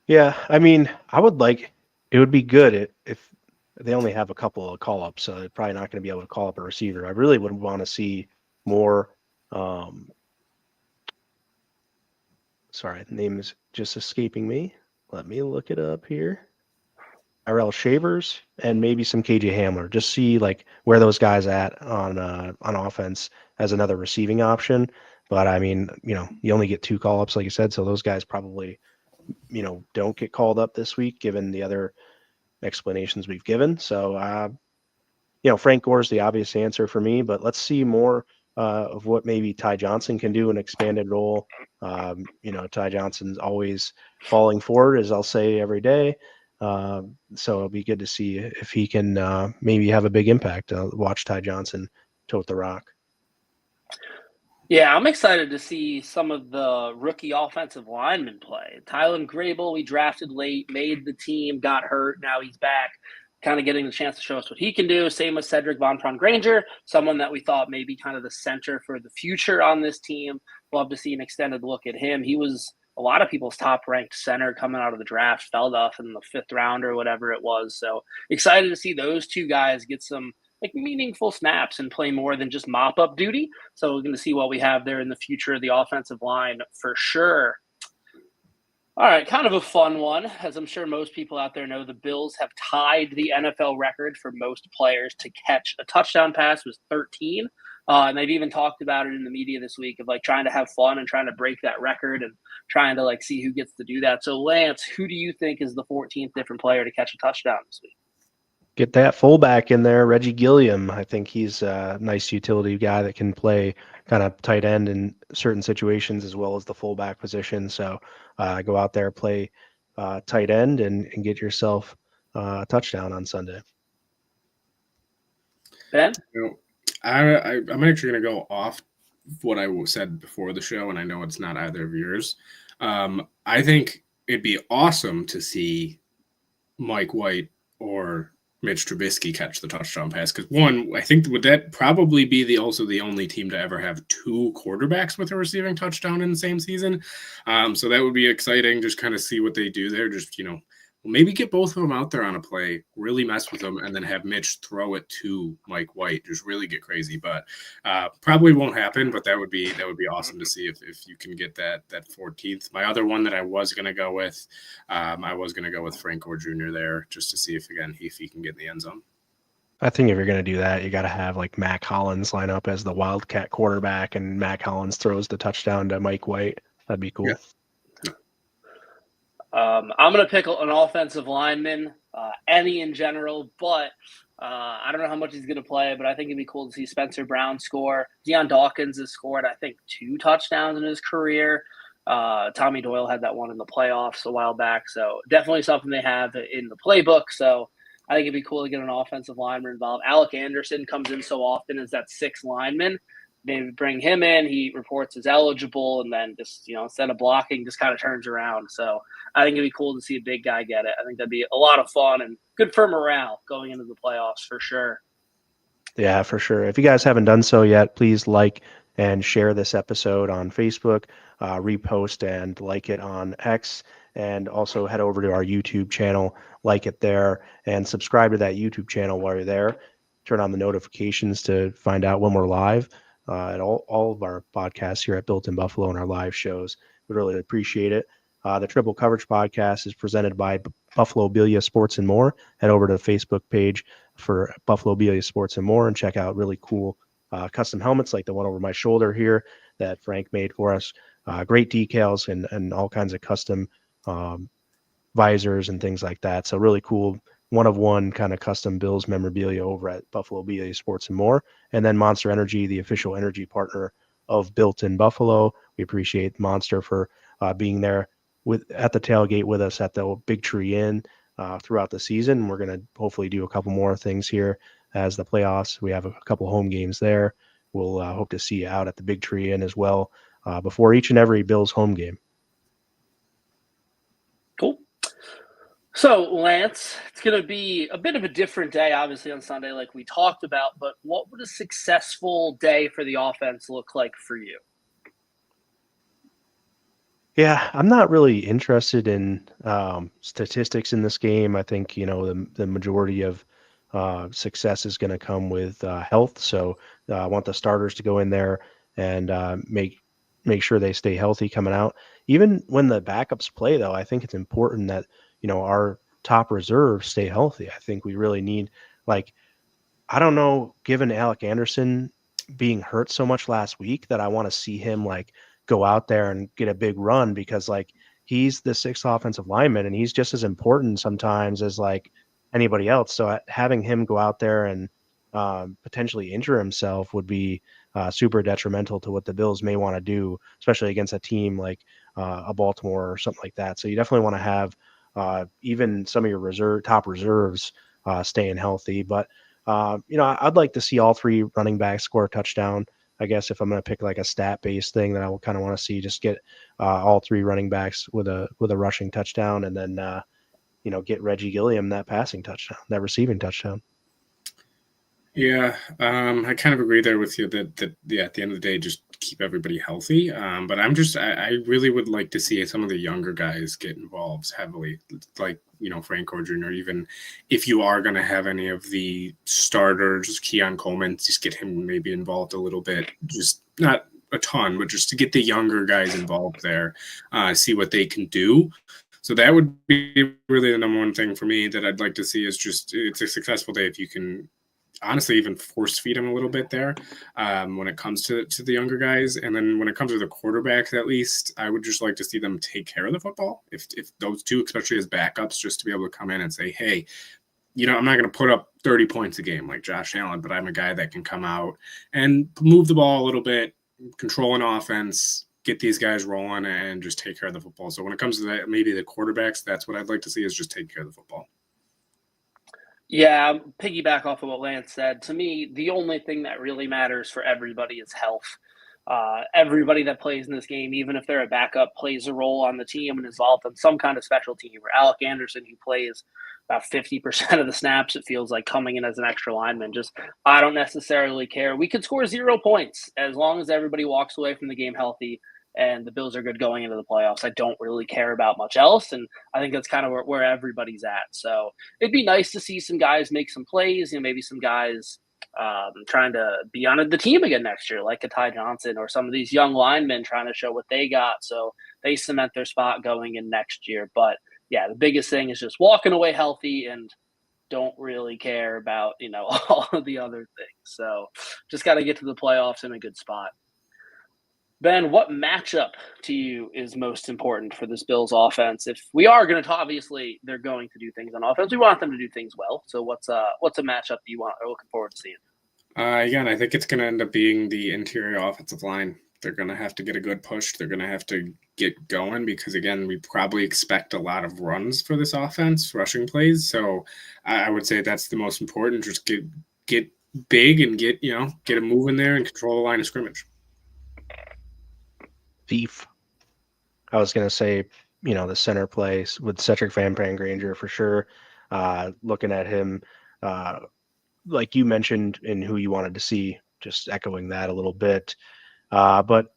Yeah, I mean, it would be good if they only have a couple of call-ups, so they're probably not going to be able to call up a receiver. I really would want to see more. Sorry, the name is just escaping me. Let me look it up here. RL Shavers and maybe some KJ Hamler. Just see where those guys at on offense as another receiving option. But I mean, you only get 2 call-ups, like you said, so those guys probably, don't get called up this week, given the other explanations we've given. So, Frank Gore is the obvious answer for me, but let's see more of what maybe Ty Johnson can do in an expanded role. Ty Johnson's always falling forward, as I'll say every day. So it'll be good to see if he can maybe have a big impact. Watch Ty Johnson tote the rock. Yeah, I'm excited to see some of the rookie offensive linemen play. Tylen Grable, we drafted late, made the team, got hurt. Now he's back, kind of getting the chance to show us what he can do. Same with Cedric Von Granger, someone that we thought may be kind of the center for the future on this team. Love to see an extended look at him. He was a lot of people's top-ranked center coming out of the draft, fell off in the 5th round or whatever it was. So excited to see those two guys get some meaningful snaps and play more than just mop-up duty. So we're going to see what we have there in the future of the offensive line for sure. All right, kind of a fun one. As I'm sure most people out there know, the Bills have tied the NFL record for most players to catch a touchdown pass was 13. And they've even talked about it in the media this week of trying to have fun and trying to break that record and trying to see who gets to do that. So Lance, who do you think is the 14th different player to catch a touchdown this week? Get that fullback in there, Reggie Gilliam. I think he's a nice utility guy that can play kind of tight end in certain situations as well as the fullback position. So go out there, play tight end, and get yourself touchdown on Sunday. Ben? I'm actually going to go off what I said before the show, and I know it's not either of yours. I think it'd be awesome to see Mike White or Mitch Trubisky catch the touchdown pass, because one, I think would that probably be also the only team to ever have two quarterbacks with a receiving touchdown in the same season. So that would be exciting. Just kind of see what they do there. Just maybe get both of them out there on a play, really mess with them, and then have Mitch throw it to Mike White. Just really get crazy, but probably won't happen. But that would be awesome to see if you can get that 14th. My other one that I was going to go with, Frank Gore Jr. there, just to see if he can get in the end zone. I think if you're going to do that, you got to have like Mac Hollins line up as the Wildcat quarterback, and Mac Hollins throws the touchdown to Mike White. That'd be cool. Yeah. I'm going to pick an offensive lineman, any in general, but I don't know how much he's going to play, but I think it'd be cool to see Spencer Brown score. Deion Dawkins has scored, I think, 2 touchdowns in his career. Tommy Doyle had that one in the playoffs a while back, so definitely something they have in the playbook. So I think it'd be cool to get an offensive lineman involved. Alec Anderson comes in so often as that 6th lineman. They bring him in, he reports as eligible, and then just, instead of blocking, just kind of turns around. So I think it'd be cool to see a big guy get it. I think that'd be a lot of fun and good for morale going into the playoffs for sure. Yeah, for sure. If you guys haven't done so yet, please like and share this episode on Facebook, repost and like it on X, and also head over to our YouTube channel, like it there, and subscribe to that YouTube channel while you're there. Turn on the notifications to find out when we're live. At all of our podcasts here at Built in Buffalo and our live shows. We'd really appreciate it. The Triple Coverage Podcast is presented by Buffalo Billia Sports and More. Head over to the Facebook page for Buffalo Billia Sports and More and check out really cool custom helmets like the one over my shoulder here that Frank made for us. Great decals and all kinds of custom visors and things like that. So really cool one-of-one kind of custom Bills memorabilia over at Buffalo Billia Sports and More. And then Monster Energy, the official energy partner of Built in Buffalo. We appreciate Monster for being there at the tailgate with us at the Big Tree Inn throughout the season. We're going to hopefully do a couple more things here as the playoffs. We have a couple home games there. We'll hope to see you out at the Big Tree Inn as well before each and every Bills home game. Cool. So, Lance, it's going to be a bit of a different day, obviously, on Sunday, like we talked about, but what would a successful day for the offense look like for you? Yeah, I'm not really interested in statistics in this game. I think, the majority of success is going to come with health. So I want the starters to go in there and make sure they stay healthy coming out. Even when the backups play, though, I think it's important that our top reserves stay healthy. I think we really need, I don't know, given Alec Anderson being hurt so much last week, that I want to see him go out there and get a big run, because he's the 6th offensive lineman and he's just as important sometimes as anybody else. So having him go out there and potentially injure himself would be super detrimental to what the Bills may want to do, especially against a team like a Baltimore or something like that. So you definitely want to have even some of your top reserves staying healthy. But, I'd like to see all 3 running backs score a touchdown. I guess if I'm going to pick a stat-based thing that I will kind of want to see, just get all 3 running backs with a rushing touchdown, and then get Reggie Gilliam that passing touchdown, that receiving touchdown. Yeah, I kind of agree there with you that at the end of the day, just keep everybody healthy. But I really would like to see some of the younger guys get involved heavily, like Frank Gore Jr. Even if you are going to have any of the starters, Keon Coleman, just get him maybe involved a little bit, just not a ton, but just to get the younger guys involved there, see what they can do. So that would be really the number one thing for me that I'd like to see, is just it's a successful day if you can honestly even force feed him a little bit there when it comes to the younger guys. And then when it comes to the quarterbacks, at least I would just like to see them take care of the football. If those two, especially as backups, just to be able to come in and say, hey, I'm not going to put up 30 points a game like Josh Allen, but I'm a guy that can come out and move the ball a little bit, control an offense, get these guys rolling, and just take care of the football. So when it comes to that, maybe the quarterbacks, that's what I'd like to see, is just take care of the football. Yeah, piggyback off of what Lance said. To me, the only thing that really matters for everybody is health. Everybody that plays in this game, even if they're a backup, plays a role on the team and is involved in some kind of special team. Or Alec Anderson, who plays about 50% of the snaps, it feels like, coming in as an extra lineman. Just, I don't necessarily care. We could score 0 points as long as everybody walks away from the game healthy and the Bills are good going into the playoffs. I don't really care about much else. And I think that's kind of where everybody's at. So it'd be nice to see some guys make some plays, maybe some guys trying to be on the team again next year, like a Ty Johnson or some of these young linemen trying to show what they got. So they cement their spot going in next year. But yeah, the biggest thing is just walking away healthy and don't really care about, all of the other things. So just got to get to the playoffs in a good spot. Ben, what matchup to you is most important for this Bills offense? If we are going to talk, obviously they're going to do things on offense. We want them to do things well. So what's a matchup that you are looking forward to seeing? Again, I think it's going to end up being the interior offensive line. They're going to have to get a good push. They're going to have to get going because, again, we probably expect a lot of runs for this offense, rushing plays. So I would say that's the most important. Just get big and get a move in there and control the line of scrimmage. Thief. I was going to say, the center place with Cedric Van Granger for sure. Looking at him, like you mentioned, in who you wanted to see, just echoing that a little bit. But,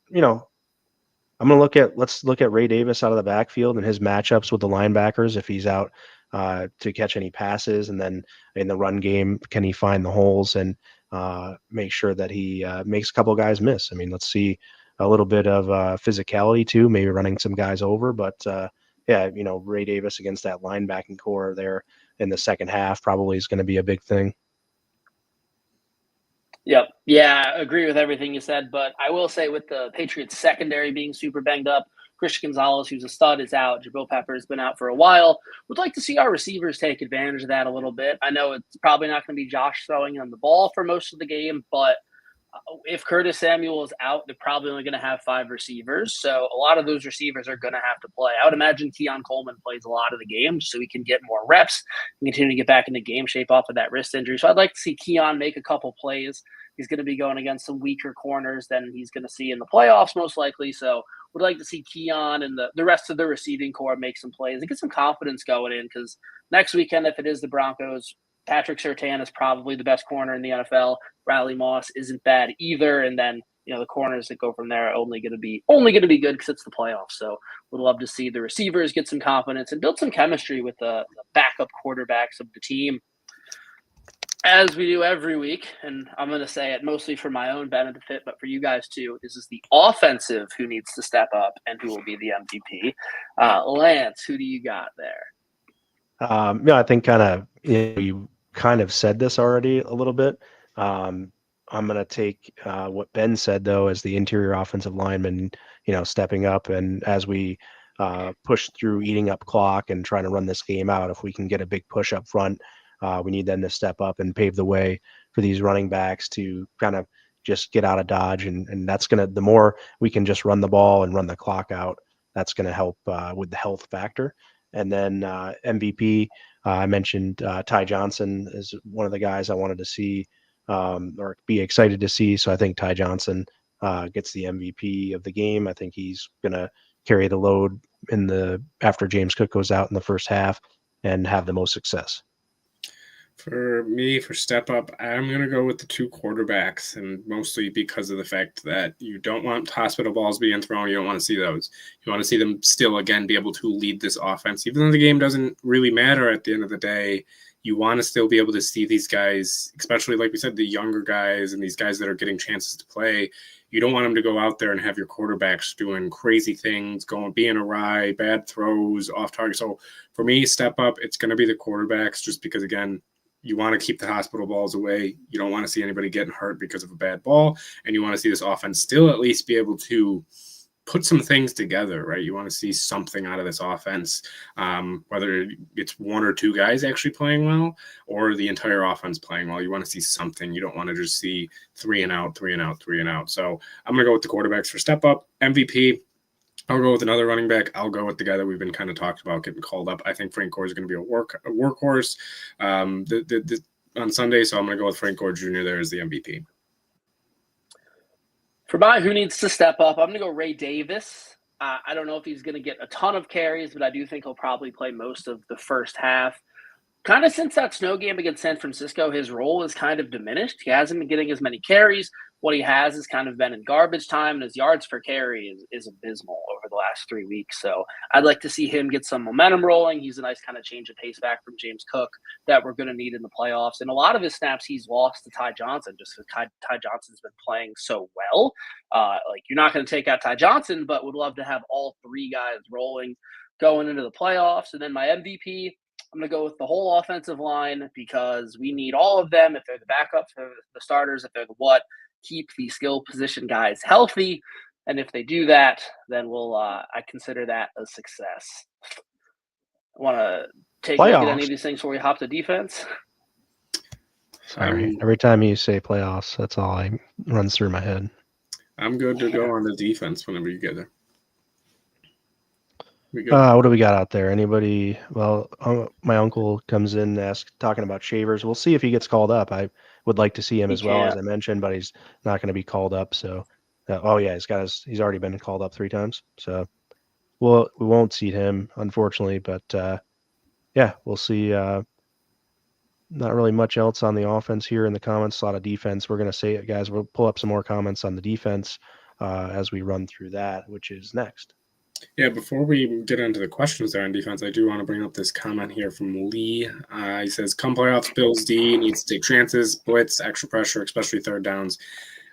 let's look at Ray Davis out of the backfield and his matchups with the linebackers. If he's out to catch any passes, and then in the run game, can he find the holes and make sure that he makes a couple of guys miss? I mean, let's see a little bit of physicality too, maybe running some guys over. But Ray Davis against that linebacking core there in the second half probably is going to be a big thing. Yep. Yeah, I agree with everything you said. But I will say, with the Patriots secondary being super banged up, Christian Gonzalez, who's a stud, is out. Jabril Pepper's been out for a while. Would like to see our receivers take advantage of that a little bit. I know it's probably not going to be Josh throwing them the ball for most of the game, but if Curtis Samuel is out, they're probably only going to have 5 receivers. So a lot of those receivers are going to have to play. I would imagine Keon Coleman plays a lot of the games so he can get more reps and continue to get back into game shape off of that wrist injury. So I'd like to see Keon make a couple plays. He's going to be going against some weaker corners than he's going to see in the playoffs most likely. So would like to see Keon and the rest of the receiving core make some plays and get some confidence going in, because next weekend, if it is the Broncos, Patrick Surtain is probably the best corner in the NFL. Riley Moss isn't bad either. And then, the corners that go from there are only going to be good because it's the playoffs. So would love to see the receivers get some confidence and build some chemistry with the backup quarterbacks of the team, as we do every week. And I'm going to say it mostly for my own benefit, but for you guys too. This is the offensive who needs to step up and who will be the MVP. Lance, who do you got there? I think you kind of said this already a little bit. I'm going to take what Ben said, though, as the interior offensive lineman, stepping up. And as we push through eating up clock and trying to run this game out, if we can get a big push up front, we need them to step up and pave the way for these running backs to kind of just get out of Dodge. And that's the more we can just run the ball and run the clock out, that's going to help with the health factor. And then MVP, I mentioned Ty Johnson is one of the guys I wanted to see or be excited to see. So I think Ty Johnson gets the MVP of the game. I think he's going to carry the load after James Cook goes out in the first half and have the most success. For me, for step up, I'm going to go with the 2 quarterbacks, and mostly because of the fact that you don't want hospital balls being thrown. You don't want to see those. You want to see them still, again, be able to lead this offense. Even though the game doesn't really matter at the end of the day, you want to still be able to see these guys, especially, like we said, the younger guys and these guys that are getting chances to play. You don't want them to go out there and have your quarterbacks doing crazy things, being awry, bad throws, off target. So for me, step up, it's going to be the quarterbacks, just because, again, you want to keep the hospital balls away. You don't want to see anybody getting hurt because of a bad ball. And you want to see this offense still at least be able to put some things together, right? You want to see something out of this offense, whether it's 1 or 2 guys actually playing well or the entire offense playing well. You want to see something. You don't want to just see 3 and out, 3 and out, 3 and out. So I'm going to go with the quarterbacks for step up. MVP, I'll go with another running back. I'll go with the guy that we've been kind of talked about getting called up. I think Frank Gore is going to be a workhorse on Sunday, so I'm going to go with Frank Gore Jr. there as the MVP. For my who needs to step up, I'm going to go Ray Davis. I don't know if he's going to get a ton of carries, but I do think he'll probably play most of the first half. Kind of since that snow game against San Francisco, his role is kind of diminished. He hasn't been getting as many carries. What he has kind of been in garbage time, and his yards per carry is abysmal over the last 3 weeks. So I'd like to see him get some momentum rolling. He's a nice kind of change of pace back from James Cook that we're going to need in the playoffs. And a lot of his snaps he's lost to Ty Johnson just because Ty Johnson's been playing so well. Like, you're not going to take out Ty Johnson, but would love to have all three guys rolling going into the playoffs. And then my MVP, I'm going to go with the whole offensive line because we need all of them. If they're the backups, if they're the starters, if they're the what, keep the skill position guys healthy. And if they do that, then I consider that a success. I want to take a look at any of these things before we hop to defense. Sorry. Every time you say playoffs, that's all runs through my head. I'm good to go on the defense whenever you get there. What do we got out there? Anybody? Well, my uncle comes in talking about Shavers. We'll see if he gets called up. I would like to see him as well, as I mentioned, but he's not going to be called up. So, he's already been called up 3 times. So, we won't see him, unfortunately. But we'll see. Not really much else on the offense here in the comments. A lot of defense. We're going to say it, guys. We'll pull up some more comments on the defense as we run through that, which is next. Yeah, before we get into the questions there on defense, I do want to bring up this comment here from Lee. He says, come playoffs, Bills D needs to take chances, blitz, extra pressure, especially third downs.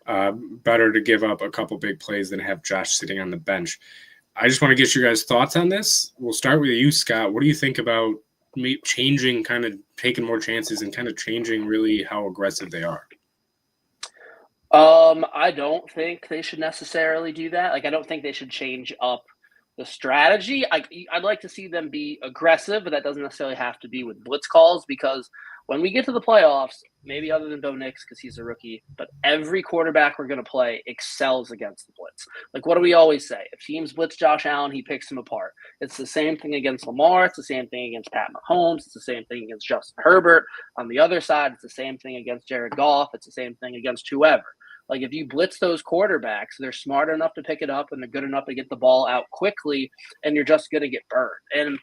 Better to give up a couple big plays than have Josh sitting on the bench. I just want to get your guys' thoughts on this. We'll start with you, Scott. What do you think about changing, kind of taking more chances and kind of changing really how aggressive they are? I don't think they should necessarily do that. Like, I don't think they should change up the strategy. I'd like to see them be aggressive, but that doesn't necessarily have to be with blitz calls, because when we get to the playoffs, maybe other than Bo Nix because he's a rookie, but every quarterback we're going to play excels against the blitz. Like, what do we always say? If teams blitz Josh Allen, he picks them apart. It's the same thing against Lamar. It's the same thing against Pat Mahomes. It's the same thing against Justin Herbert. On the other side, it's the same thing against Jared Goff. It's the same thing against whoever. Like, if you blitz those quarterbacks, they're smart enough to pick it up and they're good enough to get the ball out quickly, and you're just going to get burned. And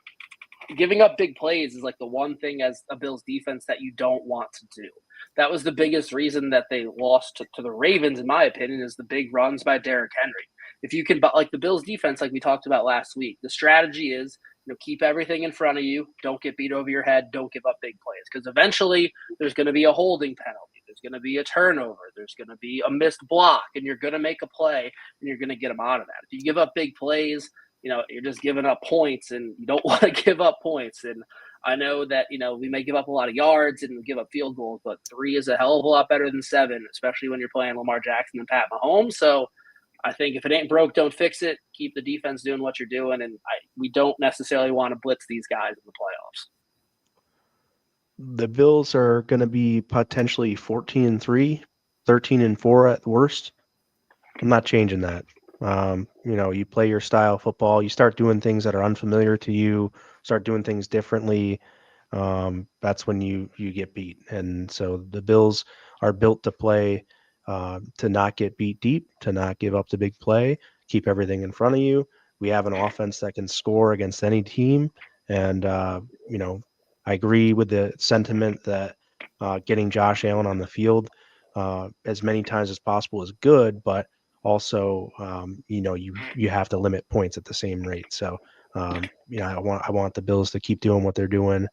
giving up big plays is like the one thing as a Bills defense that you don't want to do. That was the biggest reason that they lost to the Ravens, in my opinion, is the big runs by Derrick Henry. If you can, like the Bills defense, like we talked about last week, the strategy is, keep everything in front of you. Don't get beat over your head. Don't give up big plays, because eventually there's going to be a holding penalty. There's going to be a turnover. There's going to be a missed block, and you're going to make a play, and you're going to get them out of that. If you give up big plays, you're just giving up points, and you don't want to give up points. And I know that, we may give up a lot of yards and give up field goals, but 3 is a hell of a lot better than 7, especially when you're playing Lamar Jackson and Pat Mahomes. So I think if it ain't broke, don't fix it. Keep the defense doing what you're doing, and we don't necessarily want to blitz these guys in the playoffs. The Bills are going to be potentially 14-3, 13-4 at worst. I'm not changing that. You play your style of football. You start doing things that are unfamiliar to you, start doing things differently. That's when you get beat. And so the Bills are built to play, to not get beat deep, to not give up the big play, keep everything in front of you. We have an offense that can score against any team. And, I agree with the sentiment that getting Josh Allen on the field as many times as possible is good, but also, you have to limit points at the same rate. So, I want the Bills to keep doing what they're doing.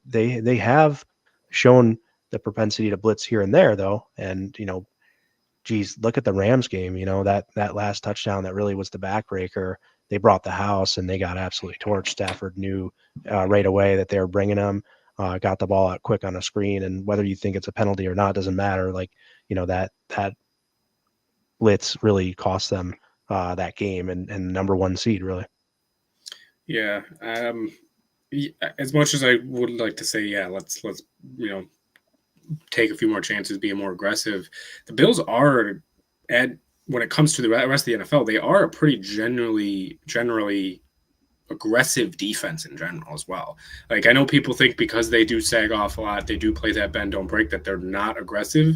They have shown the propensity to blitz here and there, though, and look at the Rams game. That last touchdown that really was the backbreaker. They brought the house and they got absolutely torched. Stafford knew right away that they were bringing them. Got the ball out quick on a screen, and whether you think it's a penalty or not doesn't matter. Like, that blitz really cost them that game and number 1 seed, really. Yeah. As much as I would like to say, let's take a few more chances, be more aggressive. The Bills are when it comes to the rest of the NFL, they are a pretty generally aggressive defense in general as well. Like, I know people think because they do sag off a lot, they do play that bend don't break, that they're not aggressive.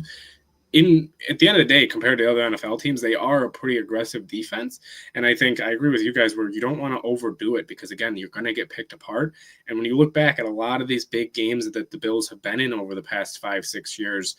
At the end of the day, compared to other NFL teams, they are a pretty aggressive defense. And I think I agree with you guys where you don't want to overdo it because, again, you're going to get picked apart. And when you look back at a lot of these big games that the Bills have been in over the past 5-6 years,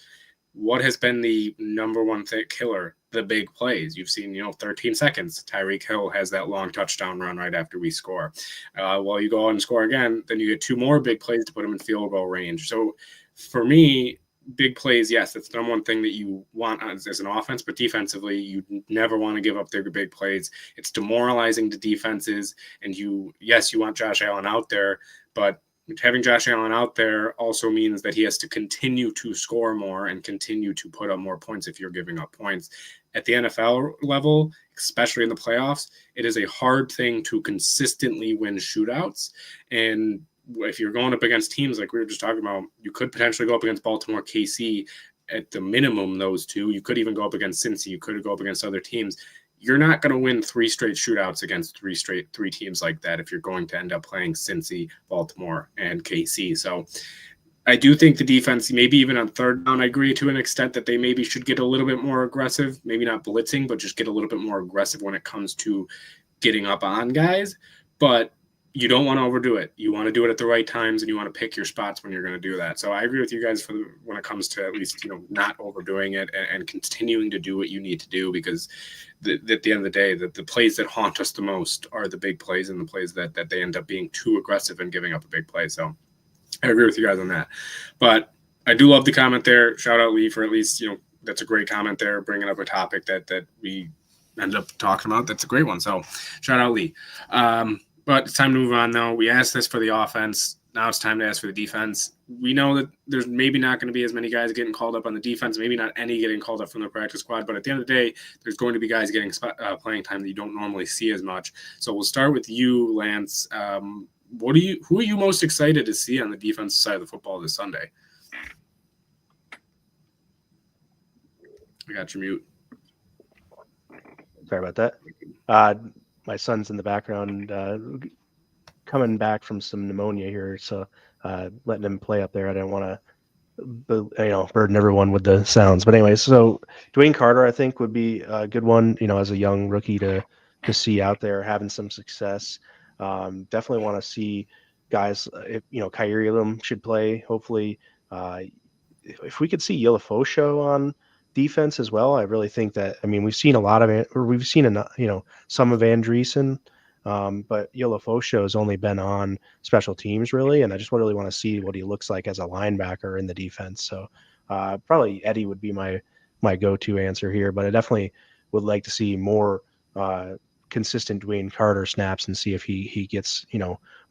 what has been the number one killer? The big plays. You've seen, 13 seconds. Tyreek Hill has that long touchdown run right after we score. Well, you go on and score again, then you get 2 more big plays to put them in field goal range. So for me, big plays, yes, that's the number one thing that you want as an offense, but defensively, you never want to give up their big plays. It's demoralizing to defenses, and you want Josh Allen out there, but having Josh Allen out there also means that he has to continue to score more and continue to put up more points if you're giving up points. At the NFL level, especially in the playoffs, it is a hard thing to consistently win shootouts. And if you're going up against teams like we were just talking about, you could potentially go up against Baltimore, KC, at the minimum, those two. You could even go up against Cincy. You could go up against other teams. You're not going to win 3 straight shootouts against 3 teams like that if you're going to end up playing Cincy, Baltimore, and KC. So I do think the defense, maybe even on third down, I agree to an extent that they maybe should get a little bit more aggressive, maybe not blitzing, but just get a little bit more aggressive when it comes to getting up on guys. But you don't want to overdo it. You want to do it at the right times, and you want to pick your spots when you're going to do that. So I agree with you guys when it comes to at least, not overdoing it and continuing to do what you need to do, because at the end of the day, the plays that haunt us the most are the big plays and the plays that they end up being too aggressive and giving up a big play. So I agree with you guys on that. But I do love the comment there. Shout out Lee for at least, that's a great comment there, bringing up a topic that we ended up talking about. That's a great one. So shout out Lee. But it's time to move on, though. We asked this for the offense. Now it's time to ask for the defense. We know that there's maybe not going to be as many guys getting called up on the defense, maybe not any getting called up from the practice squad. But at the end of the day, there's going to be guys getting playing time that you don't normally see as much. So we'll start with you, Lance. Who are you most excited to see on the defensive side of the football this Sunday? I got your mute. Sorry about that. My son's in the background coming back from some pneumonia here, so letting him play up there. I didn't want to, burden everyone with the sounds. But anyway, so Dwayne Carter, I think, would be a good one, as a young rookie to see out there having some success. Definitely want to see guys, Kyrie Elam should play, hopefully. If we could see Yilafosho on defense as well, I really think that, we've seen some of Andreessen, but Yilafosho has only been on special teams really, and I just really want to see what he looks like as a linebacker in the defense. So probably Eddie would be my go-to answer here, but I definitely would like to see more consistent Dwayne Carter snaps and see if he gets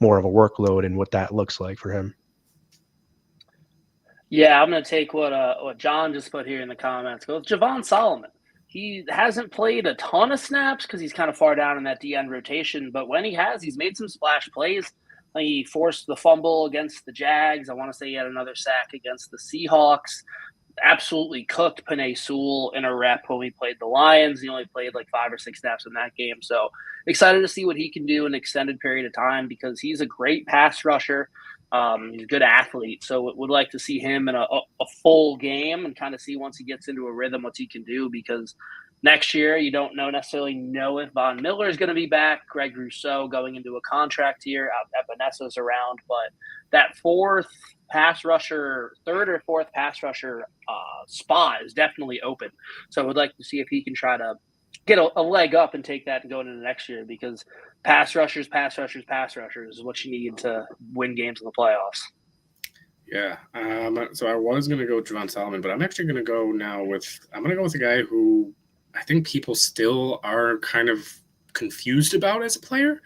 more of a workload and what that looks like for him. Yeah, I'm going to take what John just put here in the comments. Go with Javon Solomon. He hasn't played a ton of snaps because he's kind of far down in that D-end rotation, but when he has, he's made some splash plays. He forced the fumble against the Jags. I want to say he had another sack against the Seahawks. Absolutely cooked Penei Sewell in a rep when we played the Lions. He only played like 5 or 6 snaps in that game. So excited to see what he can do in an extended period of time because he's a great pass rusher. He's a good athlete, so would like to see him in a full game and kind of see once he gets into a rhythm what he can do, because next year you don't necessarily know if Von Miller is going to be back, Greg Rousseau going into a contract here, Vanessa's around, but that third or fourth pass rusher spot is definitely open. So I would like to see if he can try to get a leg up and take that and go into the next year, because pass rushers is what you need to win games in the playoffs. Yeah. So I was going to go with Javon Solomon, but I'm actually going to go now with a guy who I think people still are kind of confused about as a player.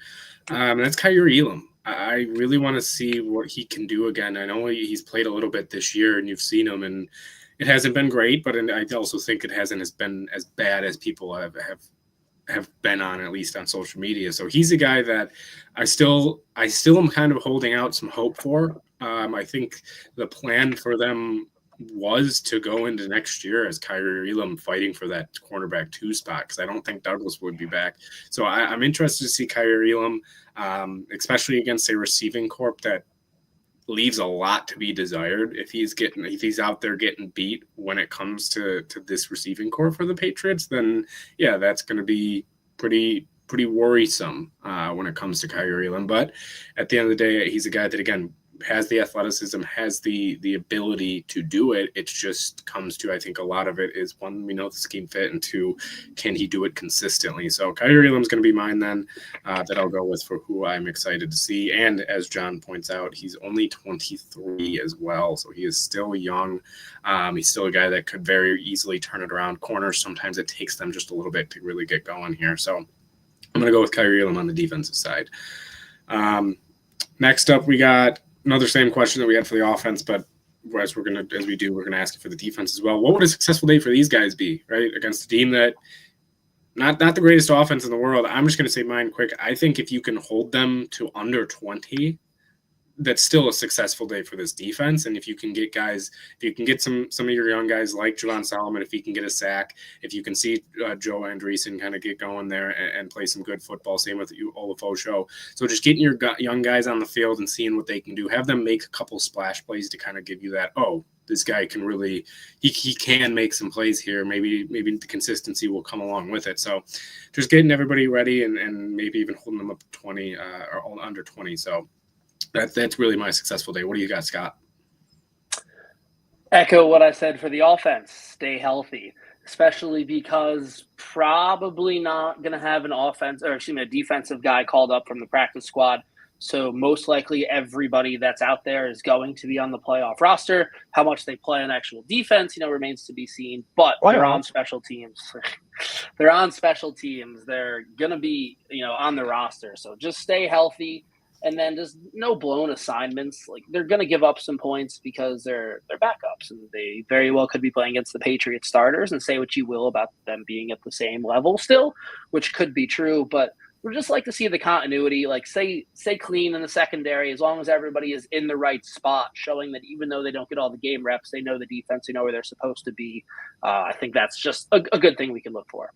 That's Kyrie Elam. I really want to see what he can do again. I know he's played a little bit this year and you've seen him, and it hasn't been great, but I also think it hasn't been as bad as people have been on, at least on social media. So he's a guy that I still am kind of holding out some hope for. I think the plan for them was to go into next year as Kyrie Elam fighting for that cornerback 2 spot, because I don't think Douglas would be back. So I'm interested to see Kyrie Elam, especially against a receiving corp that leaves a lot to be desired. If he's out there getting beat when it comes to this receiving core for the Patriots, then yeah, that's going to be pretty worrisome when it comes to Kyrie Elam. But at the end of the day, he's a guy that, again, has the athleticism, has the ability to do it. It just comes to, I think a lot of it is, one, we know the scheme fit, and two, can he do it consistently? So Kyrie Elam's going to be mine then, that I'll go with for who I'm excited to see. And as John points out, he's only 23 as well, so he is still young. He's still a guy that could very easily turn it around. Corners, sometimes it takes them just a little bit to really get going here. So I'm going to go with Kyrie Elam on the defensive side. Next up, we got another same question that we had for the offense, but as we're gonna ask it for the defense as well. What would a successful day for these guys be, right, against a team that not the greatest offense in the world? I'm just gonna say mine quick. I think if you can hold them to under 20, that's still a successful day for this defense. And if you can get some of your young guys like Javon Solomon, if he can get a sack, if you can see Joe Andreessen kind of get going there and play some good football, same with you, Olafosho. So just getting your young guys on the field and seeing what they can do, have them make a couple splash plays to kind of give you that, oh, this guy can really, he can make some plays here. Maybe the consistency will come along with it. So just getting everybody ready and maybe even holding them up to 20 or under 20. So that's really my successful day. What do you got, Scott? Echo what I said for the offense. Stay healthy, especially because probably not going to have a defensive guy called up from the practice squad. So most likely everybody that's out there is going to be on the playoff roster. How much they play on actual defense, remains to be seen. But they're on special teams. They're on special teams. They're going to be, on the roster. So just stay healthy. And then just no blown assignments. Like, they're going to give up some points because they're backups, and they very well could be playing against the Patriots starters. And say what you will about them being at the same level still, which could be true, but we'd just like to see the continuity. Like, stay clean in the secondary as long as everybody is in the right spot, showing that even though they don't get all the game reps, they know the defense, they know where they're supposed to be. I think that's just a good thing we can look for.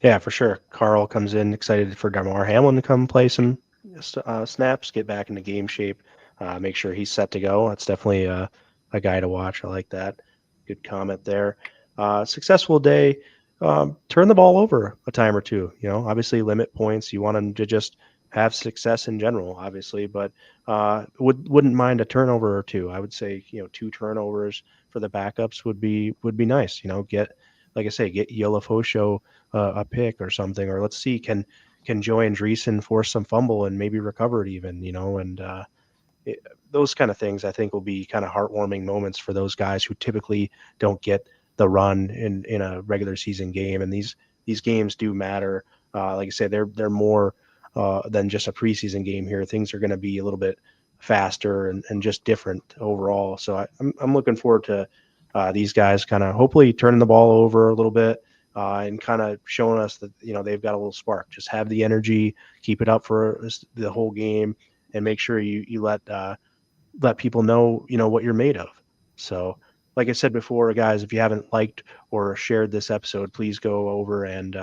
Yeah, for sure. Carl comes in excited for Damar Hamlin to come play some snaps, get back into game shape, make sure he's set to go. That's definitely a guy to watch. I like that. Good comment there. Successful day. Turn the ball over a time or two. Obviously limit points. You want them to just have success in general, obviously, but wouldn't mind a turnover or two. I would say 2 turnovers for the backups would be nice. Get, like I say, get Olafosho a pick or something, or let's see, can Joe Andreessen force some fumble and maybe recover it even, and those kind of things I think will be kind of heartwarming moments for those guys who typically don't get the run in a regular season game. And these games do matter. Like I said, they're more than just a preseason game here. Things are going to be a little bit faster and just different overall. So I'm looking forward to these guys kind of hopefully turning the ball over a little bit and kind of showing us that, they've got a little spark. Just have the energy, keep it up for the whole game, and make sure you let people know, what you're made of. So like I said before, guys, if you haven't liked or shared this episode, please go over and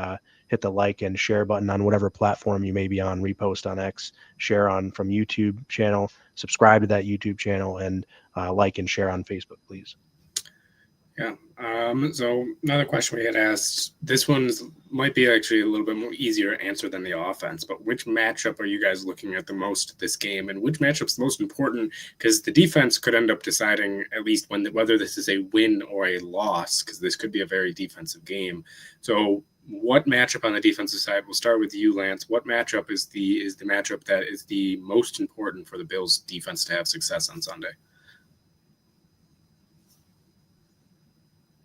hit the like and share button on whatever platform you may be on, repost on X, share on from YouTube channel, subscribe to that YouTube channel, and like and share on Facebook, please. Yeah. So another question we had asked, this one might be actually a little bit more easier to answer than the offense, but which matchup are you guys looking at the most this game, and which matchup's the most important? Because the defense could end up deciding at least whether this is a win or a loss, because this could be a very defensive game. So what matchup on the defensive side? We'll start with you, Lance. What matchup is the matchup that is the most important for the Bills defense to have success on Sunday?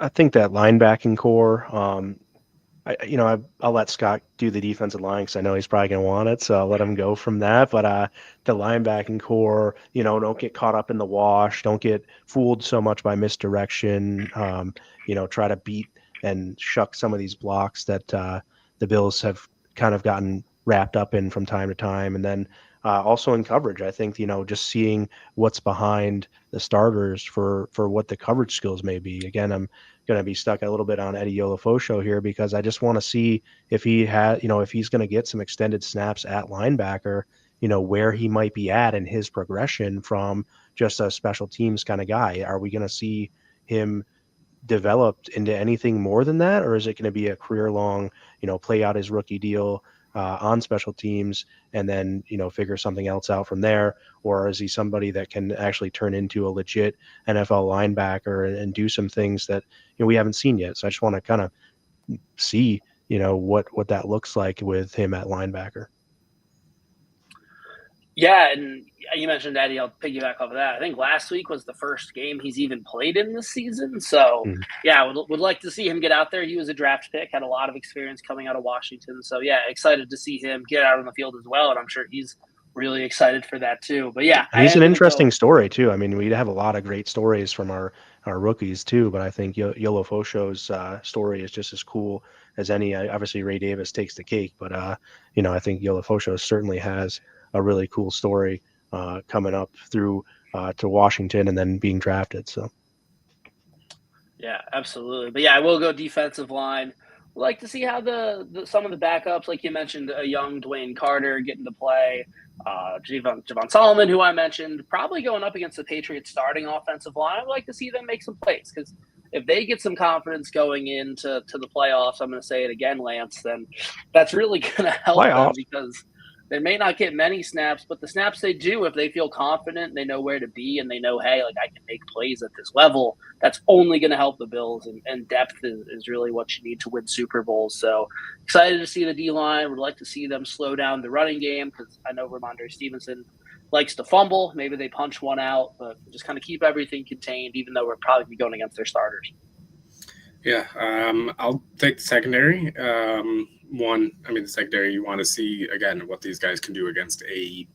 I think that linebacking core, I'll let Scott do the defensive line because I know he's probably going to want it, so I'll let him go from that. But the linebacking core, don't get caught up in the wash. Don't get fooled so much by misdirection. Try to beat and shuck some of these blocks that the Bills have kind of gotten wrapped up in from time to time. And then also in coverage. I think, just seeing what's behind the starters for what the coverage skills may be. Again, I'm going to be stuck a little bit on Eddie Olafosho here because I just want to see if he had, if he's going to get some extended snaps at linebacker, where he might be at in his progression from just a special teams kind of guy. Are we going to see him developed into anything more than that, or is it going to be a career long, play out his rookie deal on special teams and then figure something else out from there, or is he somebody that can actually turn into a legit NFL linebacker and do some things that we haven't seen yet? So I just want to kind of see what that looks like with him at linebacker. Yeah, and you mentioned Eddie. I'll piggyback off of that. I think last week was the first game he's even played in this season. So, yeah, would like to see him get out there. He was a draft pick, had a lot of experience coming out of Washington. So, yeah, excited to see him get out on the field as well. And I'm sure he's really excited for that too. But, yeah. And he's an interesting story, too. I mean, we have a lot of great stories from our rookies, too. But I think Olafosho's story is just as cool as any. Obviously, Ray Davis takes the cake. But, I think Olafosho certainly has a really cool story coming up through to Washington and then being drafted. So, yeah, absolutely. But yeah, I will go defensive line. We'd like to see how the some of the backups, like you mentioned, a young Dwayne Carter getting to play, Javon Solomon, who I mentioned, probably going up against the Patriots starting offensive line. I'd like to see them make some plays because if they get some confidence going into the playoffs, I'm going to say it again, Lance, then that's really going to help them because they may not get many snaps, but the snaps they do, if they feel confident, they know where to be, and they know, hey, like I can make plays at this level, that's only going to help the Bills. And depth is really what you need to win Super Bowls. So excited to see the D-line. Would like to see them slow down the running game because I know Ramondre Stevenson likes to fumble. Maybe they punch one out, but just kind of keep everything contained, even though we're probably be going against their starters. Yeah, I'll take the secondary. The secondary, you want to see, again, what these guys can do against a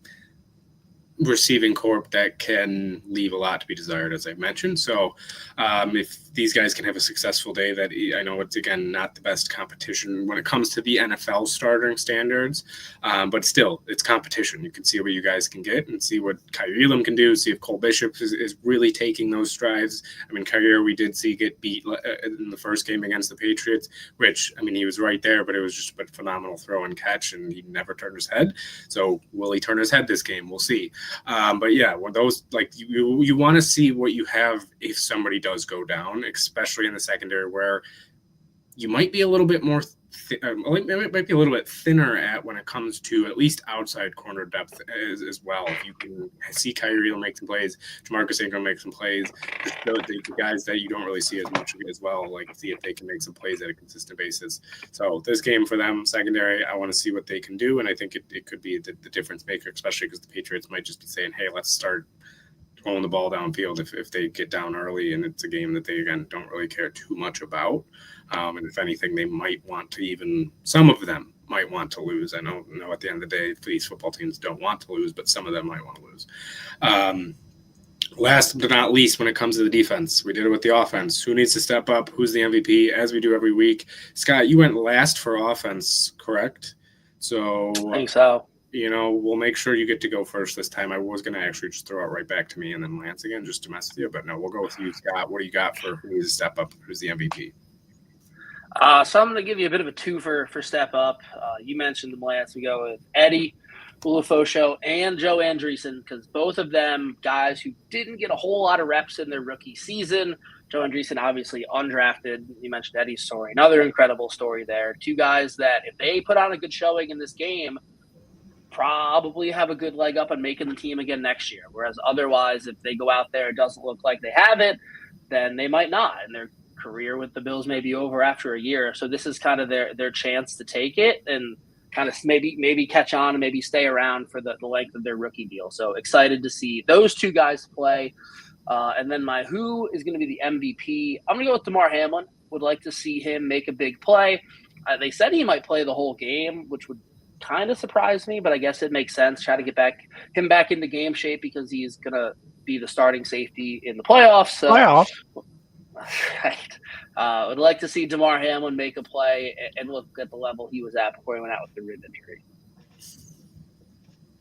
receiving corp that can leave a lot to be desired, as I mentioned. So if these guys can have a successful day, that I know it's, again, not the best competition when it comes to the NFL starting standards, but still, it's competition. You can see what you guys can get and see what Kaiir Elam can do, see if Cole Bishop is really taking those strides. I mean, Kaiir, we did see get beat in the first game against the Patriots, which, I mean, he was right there, but it was just a phenomenal throw and catch, and he never turned his head. So will he turn his head this game? We'll see. But yeah, when those, like, you want to see what you have if somebody does go down, especially in the secondary where you might be a little bit more might be a little bit thinner at when it comes to at least outside corner depth as well. If you can see Kaiir Elam make some plays, Jamarcus Ingram make some plays, the guys that you don't really see as much as well, like see if they can make some plays at a consistent basis. So this game for them, secondary, I want to see what they can do, and I think it could be the difference maker, especially because the Patriots might just be saying, hey, let's start throwing the ball downfield if they get down early, and it's a game that they, again, don't really care too much about. And if anything, they might want to some of them might want to lose. I know at the end of the day, these football teams don't want to lose, but some of them might want to lose. Last but not least, when it comes to the defense, we did it with the offense. Who needs to step up? Who's the MVP? As we do every week. Scott, you went last for offense, correct? So I think so. We'll make sure you get to go first this time. I was going to actually just throw it right back to me and then Lance again just to mess with you. But no, we'll go with you, Scott. What do you got for who needs to step up? Who's the MVP? So I'm going to give you a bit of a two for step up. You mentioned them, Lance. We go with Eddie Olafosho and Joe Andreessen because both of them guys who didn't get a whole lot of reps in their rookie season. Joe Andreessen, obviously undrafted. You mentioned Eddie's story. Another incredible story there. Two guys that if they put on a good showing in this game, probably have a good leg up on making the team again next year. Whereas otherwise, if they go out there, it doesn't look like they have it, then they might not. And their career with the Bills may be over after a year. So this is kind of their chance to take it and kind of maybe catch on and maybe stay around for the length of their rookie deal. So excited to see those two guys play. And then my who is going to be the MVP. I'm going to go with Damar Hamlin. Would like to see him make a big play. They said he might play the whole game, which would kind of surprised me, but I guess it makes sense. Try to get him back into game shape because he's gonna be the starting safety in the playoffs. So, right. Would like to see Damar Hamlin make a play and look at the level he was at before he went out with the rib injury.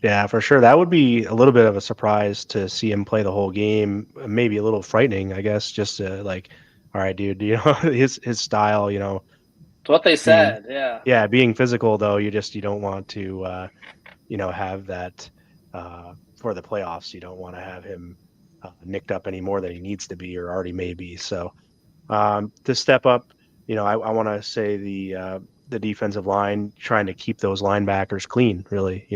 Yeah, for sure. That would be a little bit of a surprise to see him play the whole game. Maybe a little frightening, I guess, just to like, all right, dude, his style, It's what they being said. Yeah. yeah, being physical though, you don't want to have that for the playoffs. You don't want to have him nicked up any more than he needs to be or already may be. So to step up, I want to say the defensive line trying to keep those linebackers clean. Really,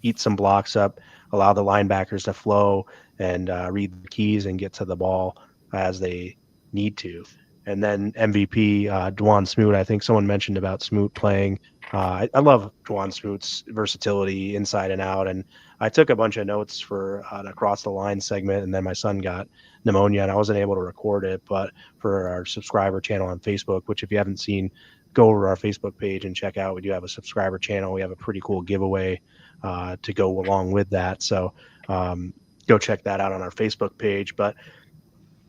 eat some blocks up, allow the linebackers to flow and read the keys and get to the ball as they need to. And then MVP Dwan Smoot. I think someone mentioned about Smoot playing. I love Dwan Smoot's versatility inside and out. And I took a bunch of notes for the across the line segment, and then my son got pneumonia and I wasn't able to record it. But for our subscriber channel on Facebook, which if you haven't seen, go over our Facebook page and check out. We do have a subscriber channel. We have a pretty cool giveaway to go along with that. So go check that out on our Facebook page. But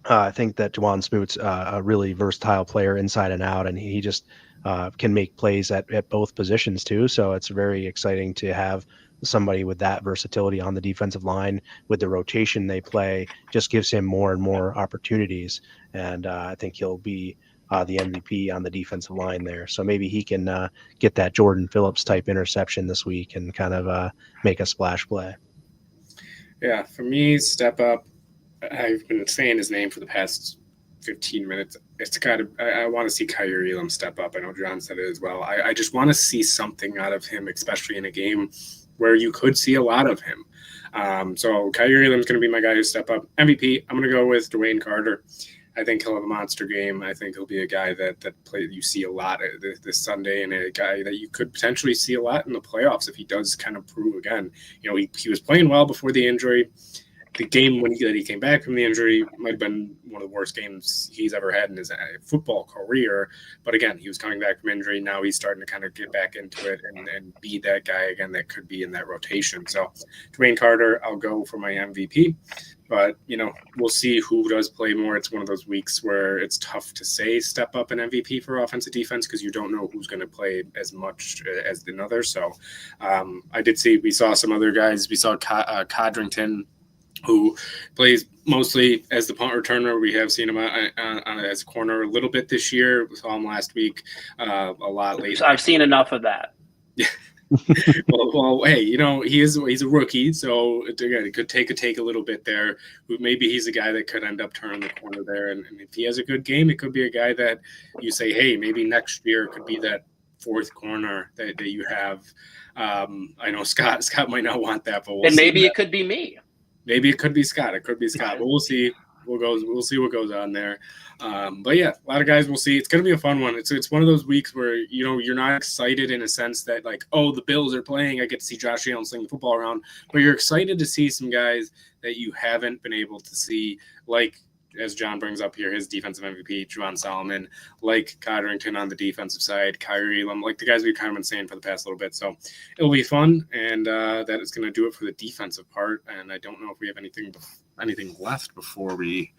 I think that Juwan Smoot's a really versatile player inside and out, and he just can make plays at both positions too. So it's very exciting to have somebody with that versatility on the defensive line with the rotation they play. Just gives him more and more opportunities, and I think he'll be the MVP on the defensive line there. So maybe he can get that Jordan Phillips type interception this week and kind of make a splash play. Yeah, for me, step up. I've been saying his name for the past 15 minutes. It's got to. I want to see Kyrie Elam step up. I know John said it as well. I just want to see something out of him, especially in a game where you could see a lot of him. So Kyrie Elam is going to be my guy who step up. MVP, I'm going to go with Dwayne Carter. I think he'll have a monster game. I think he'll be a guy that you see a lot this Sunday, and a guy that you could potentially see a lot in the playoffs if he does kind of prove again. He was playing well before the injury. The game when he came back from the injury might have been one of the worst games he's ever had in his football career. But again, he was coming back from injury. Now he's starting to kind of get back into it and be that guy again that could be in that rotation. So Dwayne Carter, I'll go for my MVP. But, we'll see who does play more. It's one of those weeks where it's tough to say step up an MVP for offensive defense because you don't know who's going to play as much as another. So I did see we saw some other guys. We saw Codrington, who plays mostly as the punt returner. We have seen him as a corner a little bit this year. We saw him last week, a lot lately. I've seen enough of that. well, hey, he's a rookie, so again, it could take a little bit there. Maybe he's a guy that could end up turning the corner there, and if he has a good game, it could be a guy that you say, hey, maybe next year could be that fourth corner that you have. I know Scott might not want that, but maybe it could be me. Maybe it could be Scott. It could be Scott, but we'll see. We'll see what goes on there. But yeah, a lot of guys we'll see. It's going to be a fun one. It's one of those weeks where, you're not excited in a sense that like, oh, the Bills are playing. I get to see Josh Allen sling the football around, but you're excited to see some guys that you haven't been able to see, like, as John brings up here, his defensive MVP, Juwan Solomon, like Codrington on the defensive side, Kyrie Elam, like the guys we've kind of been saying for the past little bit. So it'll be fun, and that is going to do it for the defensive part. And I don't know if we have anything left before we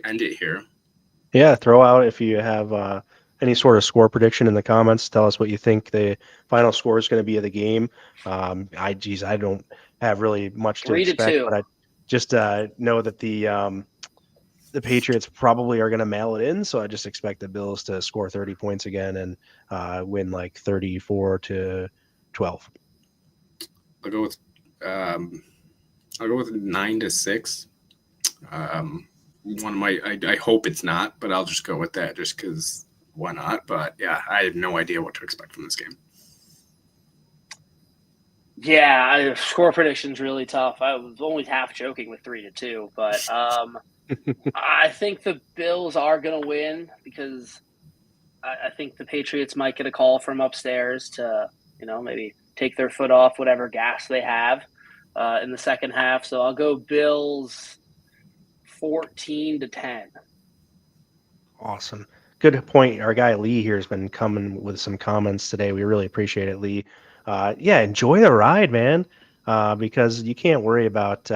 end it here. Yeah, throw out if you have any sort of score prediction in the comments. Tell us what you think the final score is going to be of the game. I don't have really much to expect, but I just know that the Patriots probably are going to mail it in, so I just expect the Bills to score 30 points again and win like 34-12. I'll go with 9-6. I hope it's not, but I'll just go with that just because why not? But yeah, I have no idea what to expect from this game. Yeah, score prediction's really tough. I was only half joking with 3-2, but I think the Bills are going to win because I think the Patriots might get a call from upstairs to, maybe take their foot off whatever gas they have in the second half. So I'll go Bills 14-10. Awesome. Good point. Our guy Lee here has been coming with some comments today. We really appreciate it, Lee. Enjoy the ride, man, because you can't worry about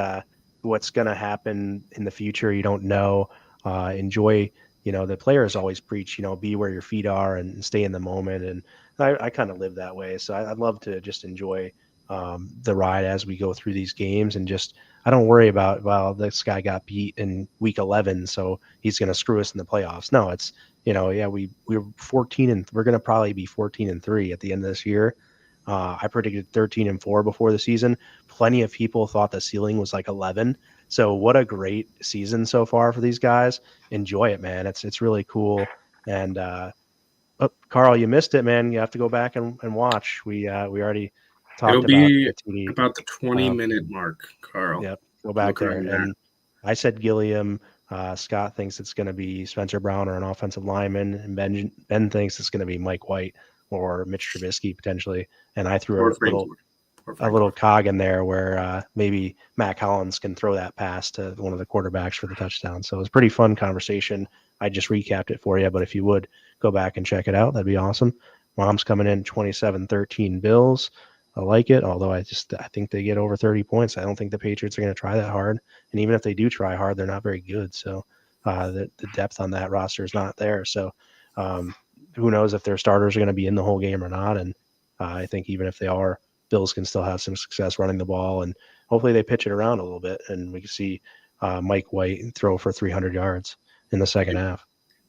what's going to happen in the future. You don't know. Enjoy, the players always preach, be where your feet are and stay in the moment. And I kind of live that way. So I'd love to just enjoy the ride as we go through these games, and just I don't worry about, well, this guy got beat in week 11, so he's going to screw us in the playoffs. No, it's, yeah, we're 14 and we're going to probably be 14-3 at the end of this year. I predicted 13-4 before the season. Plenty of people thought the ceiling was like 11. So what a great season so far for these guys. Enjoy it, man. It's really cool. And Carl, you missed it, man. You have to go back and watch. We already It'll talked about be the TD. about the 20-minute mark, Carl. Yep, go back Look there. around that. And I said Gilliam. Scott thinks it's going to be Spencer Brown or an offensive lineman, and Ben thinks it's going to be Mike White or Mitch Trubisky potentially. And I threw Or a Frank little Gore. Or a Frank little Gore. cog in there where maybe Matt Collins can throw that pass to one of the quarterbacks for the touchdown. So it was a pretty fun conversation. I just recapped it for you, but if you would go back and check it out, that'd be awesome. Mom's coming in 27-13 Bills. I like it, although I think they get over 30 points. I don't think the Patriots are going to try that hard. And even if they do try hard, they're not very good. So the depth on that roster is not there. So who knows if their starters are going to be in the whole game or not. And I think even if they are, Bills can still have some success running the ball, and hopefully they pitch it around a little bit, and we can see Mike White throw for 300 yards in the second half.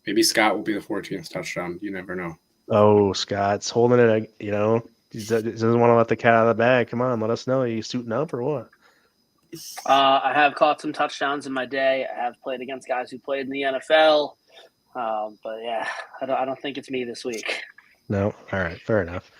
Maybe Scott will be the 14th touchdown. You never know. Oh, Scott's holding it, he doesn't want to let the cat out of the bag. Come on, let us know. Are you suiting up or what? I have caught some touchdowns in my day. I have played against guys who played in the NFL. But yeah, I don't think it's me this week. No? All right, fair enough.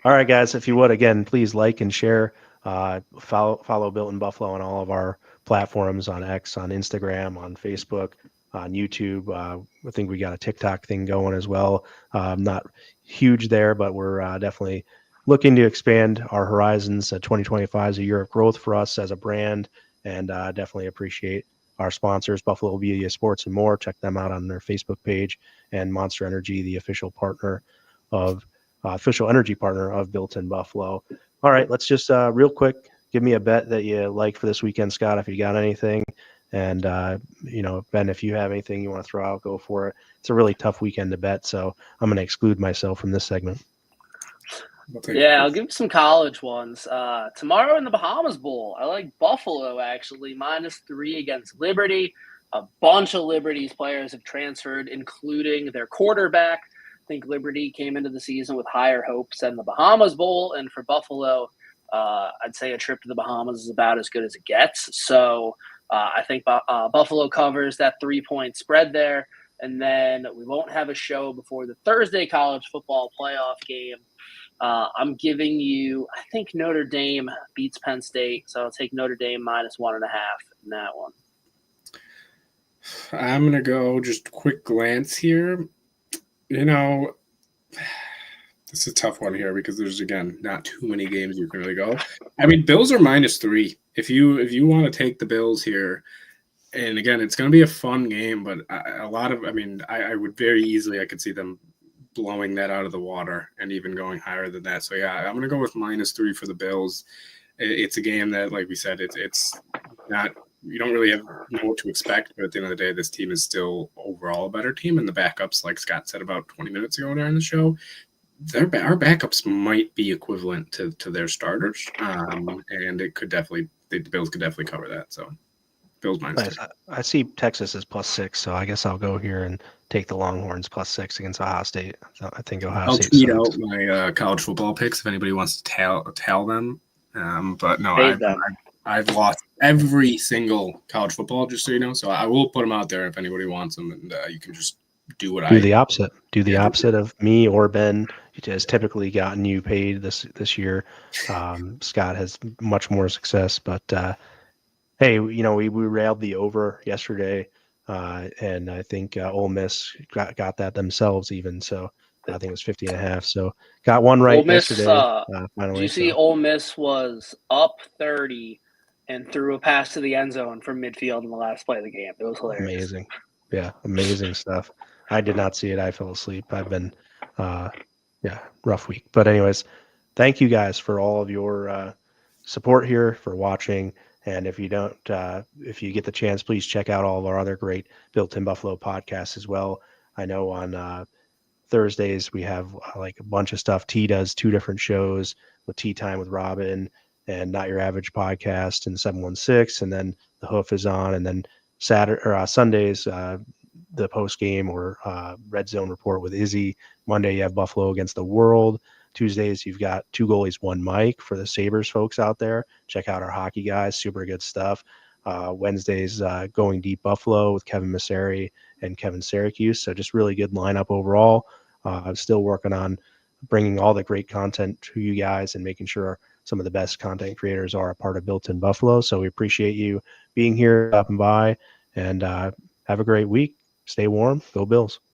All right, guys, if you would, again, please like and share. Follow Built in Buffalo on all of our platforms, on X, on Instagram, on Facebook, on YouTube. I think we got a TikTok thing going as well. Not huge there, but we're definitely looking to expand our horizons. 2025 is a year of growth for us as a brand, and definitely appreciate our sponsors, Buffalo Media Sports and more. Check them out on their Facebook page, and Monster Energy, the official energy partner of Built in Buffalo. All right, let's just real quick, give me a bet that you like for this weekend, Scott, if you got anything. And, Ben, if you have anything you want to throw out, go for it. It's a really tough weekend to bet, so I'm going to exclude myself from this segment. Yeah, I'll give you some college ones. Tomorrow in the Bahamas Bowl, I like Buffalo, actually, -3 against Liberty. A bunch of Liberty's players have transferred, including their quarterback. I think Liberty came into the season with higher hopes than the Bahamas Bowl. And for Buffalo, I'd say a trip to the Bahamas is about as good as it gets. So I think Buffalo covers that 3-point spread there. And then we won't have a show before the Thursday college football playoff game. I'm giving you, I think Notre Dame beats Penn State, so I'll take Notre Dame -1.5 in that one. I'm going to go just a quick glance here. This is a tough one here because there's, again, not too many games you can really go. I mean, Bills are -3. If you want to take the Bills here, and again, it's going to be a fun game, but I would very easily, I could see them blowing that out of the water and even going higher than that. So yeah, I'm going to go with -3 for the Bills. It's a game that, like we said, it's not, you don't really know what to expect, but at the end of the day, this team is still overall a better team. And the backups, like Scott said about 20 minutes ago during the show, our backups might be equivalent to their starters. And it could definitely, the Bills could definitely cover that. So Bills -3. I see Texas is +6, so I guess I'll go here and take the Longhorns +6 against Ohio State. So I think Ohio State tweet sucks. out my college football picks if anybody wants to tell them. But no, I've lost every single college football, just so you know. So I will put them out there if anybody wants them, and you can just do the opposite. Do the opposite of me or Ben. It has typically gotten you paid this year. Scott has much more success, but hey, we railed the over yesterday, and I think Ole Miss got that themselves even. So I think it was 50.5. So got one right yesterday. Finally, did you see Ole Miss was up 30 and threw a pass to the end zone from midfield in the last play of the game? It was hilarious. Amazing. Yeah, amazing stuff. I did not see it. I fell asleep. I've been, rough week. But anyways, thank you guys for all of your support here, for watching. And if you get the chance, please check out all of our other great Built in Buffalo podcasts as well. I know on Thursdays we have like a bunch of stuff. T does 2 different shows with Tea Time with Robin, and Not Your Average Podcast and 716, and then The Hoof is on, and then Saturday or Sundays, the post game or red zone report with Izzy. Monday you have Buffalo against the World. Tuesdays you've got Two Goalies, One Mic for the Sabres folks out there. Check out our hockey guys, super good stuff. Wednesdays Going Deep Buffalo with Kevin Masseri and Kevin Syracuse. So just really good lineup overall. I'm still working on bringing all the great content to you guys and making sure some of the best content creators are a part of Built in Buffalo. So we appreciate you being here, stopping by, and have a great week. Stay warm. Go Bills.